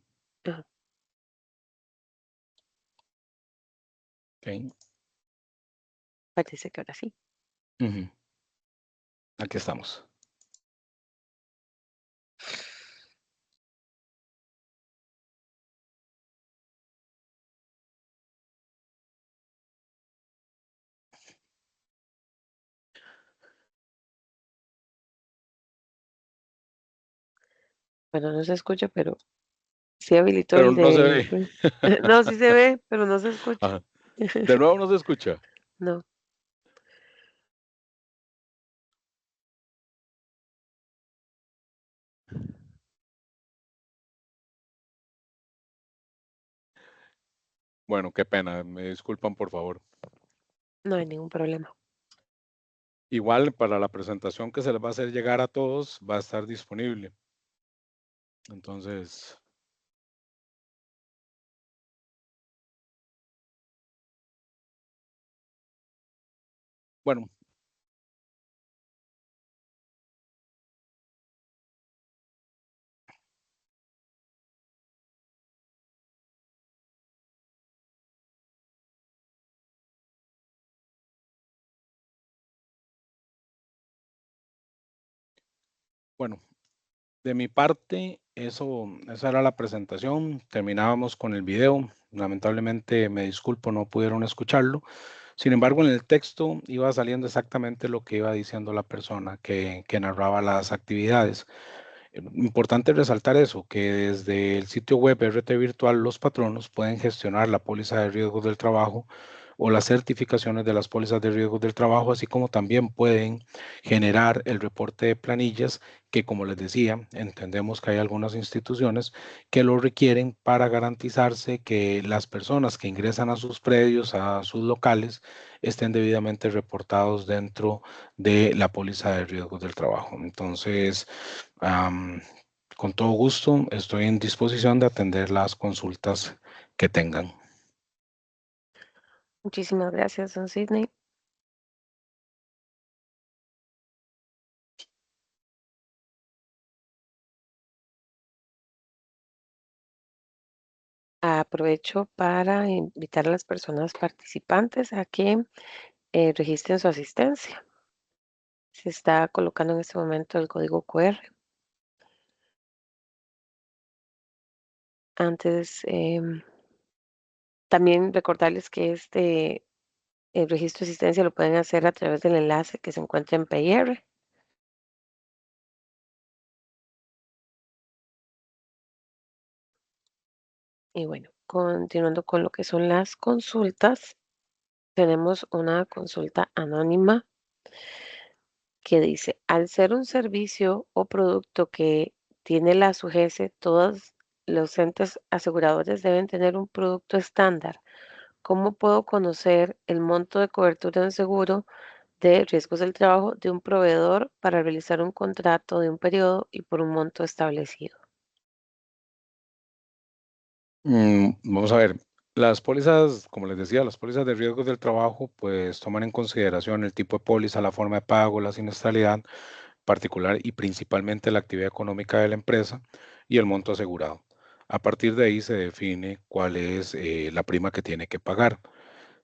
Ajá, ok, parece que ahora sí. ujú, aquí estamos. Bueno, no se escucha, pero sí habilitó Pero el no se de ve. ruido. No, sí se ve, pero no se escucha. Ajá. De nuevo no se escucha. No, Bueno, qué pena. Me disculpan, por favor. no hay ningún problema. Igual para la presentación que se les va a hacer llegar a todos va a estar disponible. Entonces, bueno, bueno, de mi parte, esa era la presentación. Terminábamos con el video. Lamentablemente, me disculpo, no pudieron escucharlo. Sin embargo, en el texto iba saliendo exactamente lo que iba diciendo la persona que narraba las actividades. Importante resaltar eso, que desde el sitio web RT Virtual los patronos pueden gestionar la póliza de riesgos del trabajo o las certificaciones de las pólizas de riesgos del trabajo, así como también pueden generar el reporte de planillas que, como les decía, entendemos que hay algunas instituciones que lo requieren para garantizarse que las personas que ingresan a sus predios, a sus locales, estén debidamente reportados dentro de la póliza de riesgos del trabajo. Entonces, Am, con todo gusto, estoy en disposición de atender las consultas que tengan. Muchísimas gracias, don Sidney. Aprovecho para invitar a las personas participantes a que registren su asistencia. Se está colocando en este momento el código QR. Antes, también recordarles que el registro de asistencia lo pueden hacer a través del enlace que se encuentra en PR. Y bueno, continuando con lo que son las consultas, tenemos una consulta anónima que dice, al ser un servicio o producto que tiene la SUGESE, todos los entes aseguradores deben tener un producto estándar. ¿Cómo puedo conocer el monto de cobertura de seguro de riesgos del trabajo de un proveedor para realizar un contrato de un periodo y por un monto establecido? Vamos a ver, las pólizas, como les decía, las pólizas de riesgos del trabajo, pues toman en consideración el tipo de póliza, la forma de pago, la siniestralidad particular y principalmente la actividad económica de la empresa y el monto asegurado. A partir de ahí se define cuál es la prima que tiene que pagar.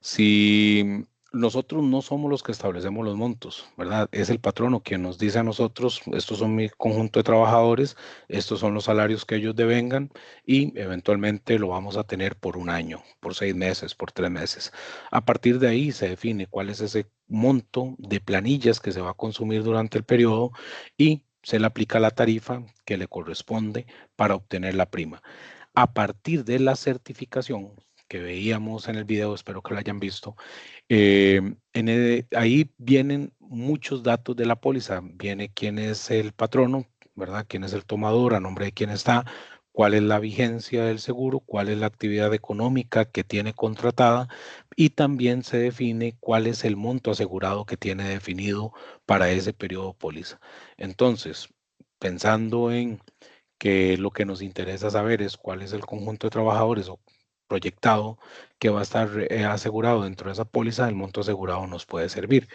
Si nosotros no somos los que establecemos los montos, ¿verdad? Es el patrono quien nos dice a nosotros, estos son mi conjunto de trabajadores, estos son los salarios que ellos devengan y eventualmente lo vamos a tener por un año, por 6 meses, por 3 meses. A partir de ahí se define cuál es ese monto de planillas que se va a consumir durante el periodo y se le aplica la tarifa que le corresponde para obtener la prima. A partir de la certificación que veíamos en el video, espero que lo hayan visto, ahí vienen muchos datos de la póliza. Viene quién es el patrono, ¿verdad? Quién es el tomador, a nombre de quién está, cuál es la vigencia del seguro, cuál es la actividad económica que tiene contratada y también se define cuál es el monto asegurado que tiene definido para ese periodo póliza. Entonces, pensando en que lo que nos interesa saber es cuál es el conjunto de trabajadores o proyectado que va a estar asegurado dentro de esa póliza, el monto asegurado nos puede servir.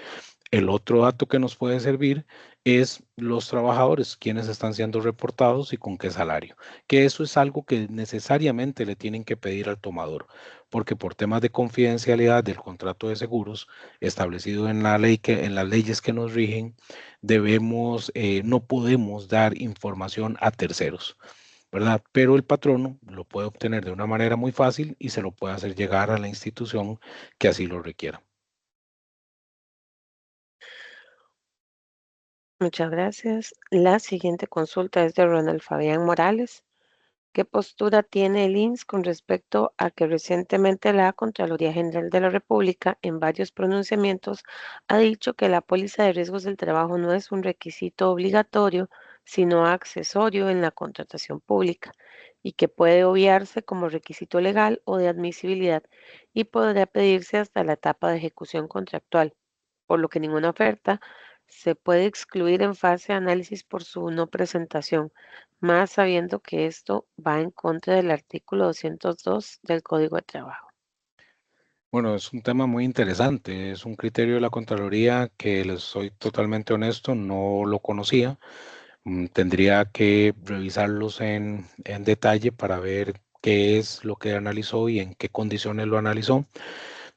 El otro dato que nos puede servir es los trabajadores, quienes están siendo reportados y con qué salario, que eso es algo que necesariamente le tienen que pedir al tomador, porque por temas de confidencialidad del contrato de seguros establecido en la ley en las leyes que nos rigen, no podemos dar información a terceros, ¿verdad? Pero el patrono lo puede obtener de una manera muy fácil y se lo puede hacer llegar a la institución que así lo requiera. Muchas gracias. La siguiente consulta es de Ronald Fabián Morales. ¿Qué postura tiene el INS con respecto a que recientemente la Contraloría General de la República, en varios pronunciamientos, ha dicho que la póliza de riesgos del trabajo no es un requisito obligatorio, sino accesorio en la contratación pública y que puede obviarse como requisito legal o de admisibilidad y podrá pedirse hasta la etapa de ejecución contractual, por lo que ninguna oferta se puede excluir en fase de análisis por su no presentación, más sabiendo que esto va en contra del artículo 202 del Código de Trabajo? Bueno, es un tema muy interesante, es un criterio de la Contraloría que les soy totalmente honesto, no lo conocía. Tendría que revisarlos en detalle para ver qué es lo que analizó y en qué condiciones lo analizó.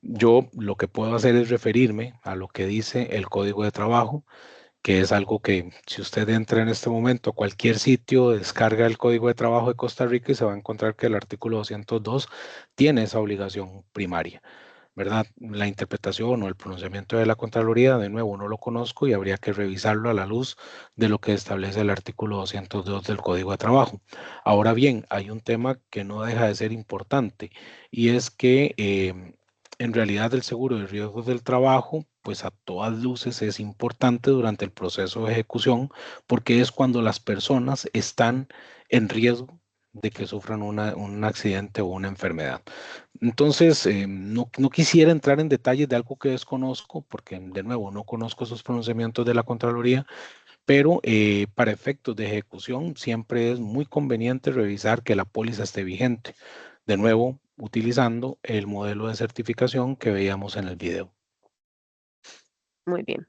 Yo lo que puedo hacer es referirme a lo que dice el Código de Trabajo, que es algo que si usted entra en este momento a cualquier sitio, descarga el Código de Trabajo de Costa Rica y se va a encontrar que el artículo 202 tiene esa obligación primaria, ¿verdad? La interpretación o el pronunciamiento de la Contraloría, de nuevo, no lo conozco y habría que revisarlo a la luz de lo que establece el artículo 202 del Código de Trabajo. Ahora bien, hay un tema que no deja de ser importante y es que en realidad el seguro de riesgos del trabajo, pues a todas luces es importante durante el proceso de ejecución porque es cuando las personas están en riesgo de que sufran un accidente o una enfermedad. Entonces, no quisiera entrar en detalles de algo que desconozco, porque de nuevo no conozco esos pronunciamientos de la Contraloría, pero para efectos de ejecución siempre es muy conveniente revisar que la póliza esté vigente. De nuevo, utilizando el modelo de certificación que veíamos en el video. Muy bien.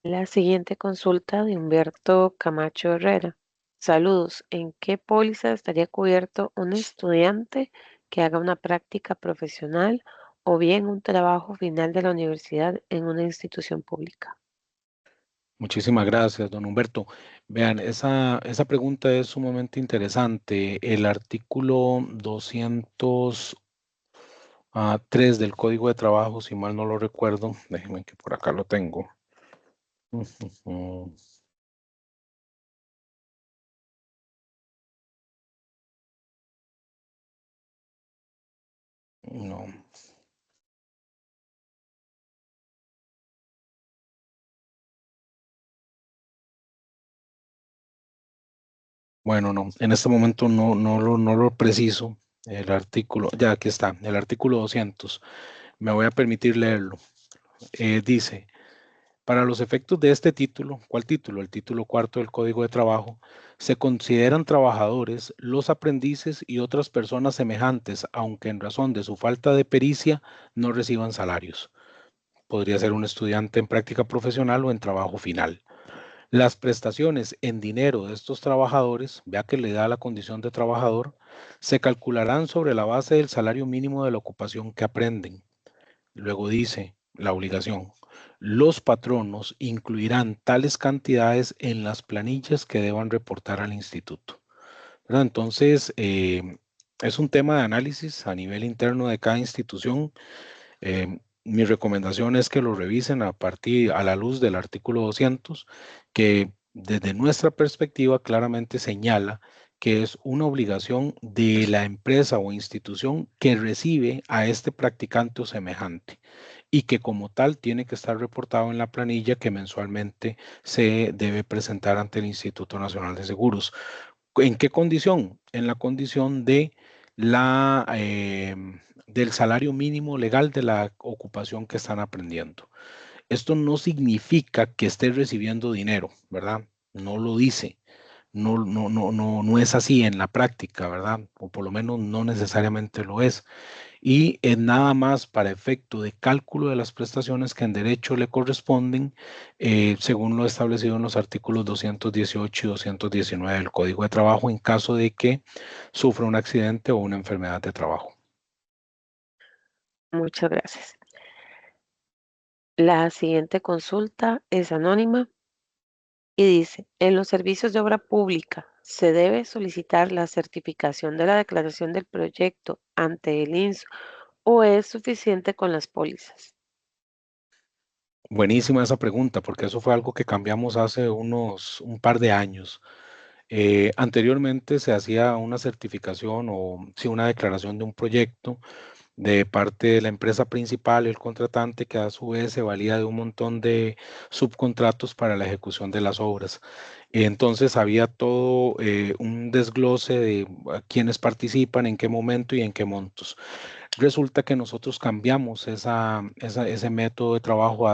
La siguiente consulta de Humberto Camacho Herrera. Saludos. ¿En qué póliza estaría cubierto un estudiante que haga una práctica profesional o bien un trabajo final de la universidad en una institución pública? Muchísimas gracias, don Humberto. Vean, esa pregunta es sumamente interesante. El artículo 203 del Código de Trabajo, si mal no lo recuerdo, déjenme que por acá lo tengo. No, bueno, no, en este momento no lo preciso. El artículo, ya aquí está, el artículo 200. Me voy a permitir leerlo. Dice, para los efectos de este título, ¿cuál título? El título cuarto del Código de Trabajo, se consideran trabajadores los aprendices y otras personas semejantes, aunque en razón de su falta de pericia no reciban salarios. Podría ser un estudiante en práctica profesional o en trabajo final. Las prestaciones en dinero de estos trabajadores, vea que le da la condición de trabajador, se calcularán sobre la base del salario mínimo de la ocupación que aprenden. Luego dice la obligación. Los patronos incluirán tales cantidades en las planillas que deban reportar al instituto, ¿verdad? Entonces, es un tema de análisis a nivel interno de cada institución. Mi recomendación es que lo revisen a la luz del artículo 200, que desde nuestra perspectiva claramente señala que es una obligación de la empresa o institución que recibe a este practicante o semejante y que como tal tiene que estar reportado en la planilla que mensualmente se debe presentar ante el Instituto Nacional de Seguros. ¿En qué condición? En la condición de del salario mínimo legal de la ocupación que están aprendiendo. Esto no significa que esté recibiendo dinero, ¿verdad? No lo dice. No es así en la práctica, ¿verdad? O por lo menos no necesariamente lo es. Y es nada más para efecto de cálculo de las prestaciones que en derecho le corresponden, según lo establecido en los artículos 218 y 219 del Código de Trabajo, en caso de que sufra un accidente o una enfermedad de trabajo. Muchas gracias. La siguiente consulta es anónima y dice, en los servicios de obra pública se debe solicitar la certificación de la declaración del proyecto ante el INSS o es suficiente con las pólizas. Buenísima esa pregunta, porque eso fue algo que cambiamos hace un par de años. Anteriormente se hacía una certificación o sí, una declaración de un proyecto de parte de la empresa principal, el contratante, que a su vez se valía de un montón de subcontratos para la ejecución de las obras. Entonces había todo un desglose de quiénes participan, en qué momento y en qué montos. Resulta que nosotros cambiamos ese método de trabajo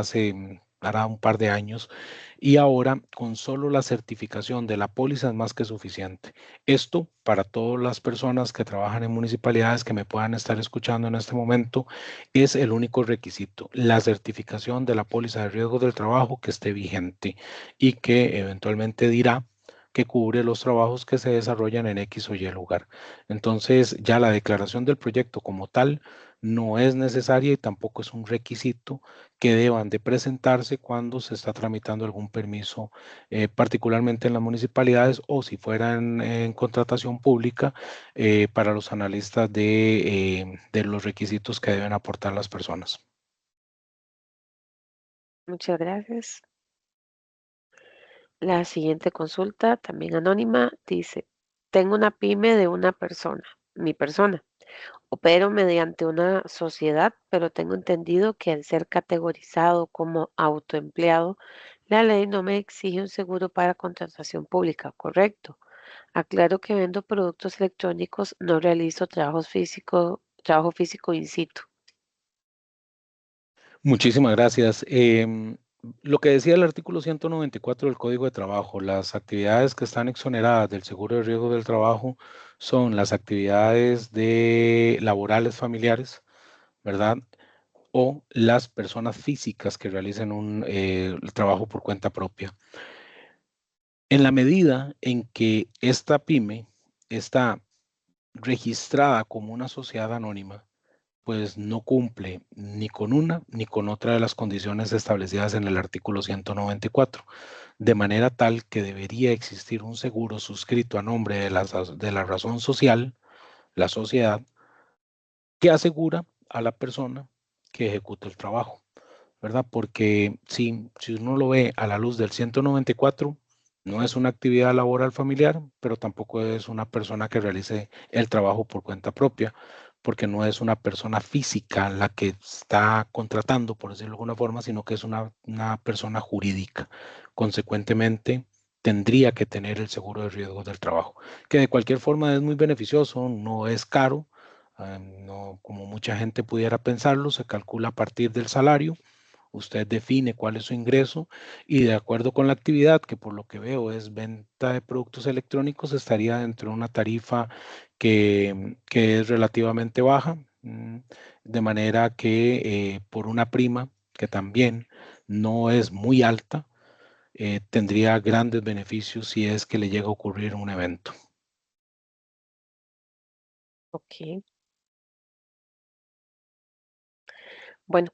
hará un par de años y ahora con solo la certificación de la póliza es más que suficiente. Esto para todas las personas que trabajan en municipalidades que me puedan estar escuchando en este momento es el único requisito, la certificación de la póliza de riesgo del trabajo que esté vigente y que eventualmente dirá que cubre los trabajos que se desarrollan en X o Y lugar. Entonces, ya la declaración del proyecto como tal no es necesaria y tampoco es un requisito que deban de presentarse cuando se está tramitando algún permiso, particularmente en las municipalidades o si fuera en contratación pública para los analistas de los requisitos que deben aportar las personas. Muchas gracias. La siguiente consulta, también anónima, dice, tengo una pyme de una persona, mi persona. Opero mediante una sociedad, pero tengo entendido que al ser categorizado como autoempleado, la ley no me exige un seguro para contratación pública, ¿correcto? Aclaro que vendo productos electrónicos, no realizo trabajo físico in situ. Muchísimas gracias. Lo que decía el artículo 194 del Código de Trabajo, las actividades que están exoneradas del seguro de riesgo del trabajo son las actividades de laborales familiares, ¿verdad? O las personas físicas que realicen un trabajo por cuenta propia. En la medida en que esta pyme está registrada como una sociedad anónima, pues no cumple ni con una ni con otra de las condiciones establecidas en el artículo 194, de manera tal que debería existir un seguro suscrito a nombre de la razón social, la sociedad, que asegura a la persona que ejecuta el trabajo, ¿verdad? Porque si uno lo ve a la luz del 194, no es una actividad laboral familiar, pero tampoco es una persona que realice el trabajo por cuenta propia, porque no es una persona física la que está contratando, por decirlo de alguna forma, sino que es una persona jurídica. Consecuentemente, tendría que tener el seguro de riesgos del trabajo, que de cualquier forma es muy beneficioso, no es caro, no como mucha gente pudiera pensarlo, se calcula a partir del salario. Usted define cuál es su ingreso y de acuerdo con la actividad, que por lo que veo es venta de productos electrónicos, estaría dentro de una tarifa que es relativamente baja, de manera que por una prima que también no es muy alta, tendría grandes beneficios si es que le llega a ocurrir un evento. Ok. Bueno,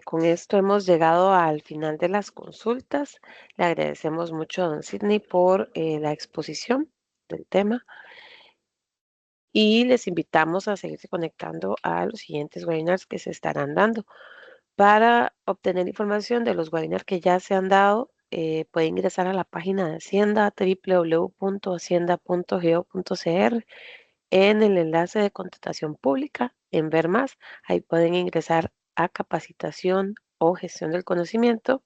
con esto hemos llegado al final de las consultas. Le agradecemos mucho a don Sidney por la exposición del tema y les invitamos a seguirse conectando a los siguientes webinars que se estarán dando. Para obtener información de los webinars que ya se han dado, puede ingresar a la página de Hacienda www.hacienda.go.cr en el enlace de contratación pública, en ver más, ahí pueden ingresar a capacitación o gestión del conocimiento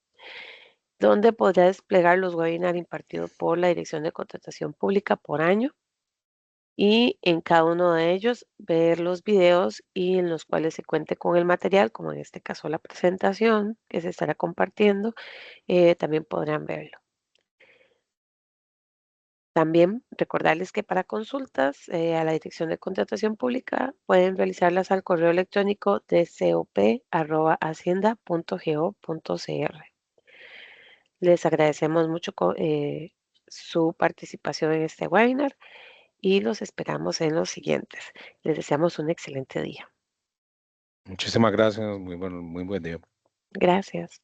donde podrá desplegar los webinars impartidos por la Dirección de Contratación Pública por año y en cada uno de ellos ver los videos y en los cuales se cuente con el material, como en este caso la presentación que se estará compartiendo, también podrán verlo. También recordarles que para consultas a la Dirección de Contratación Pública pueden realizarlas al correo electrónico de cop@hacienda.go.cr. Les agradecemos mucho su participación en este webinar y los esperamos en los siguientes. Les deseamos un excelente día. Muchísimas gracias, muy buen día. Gracias.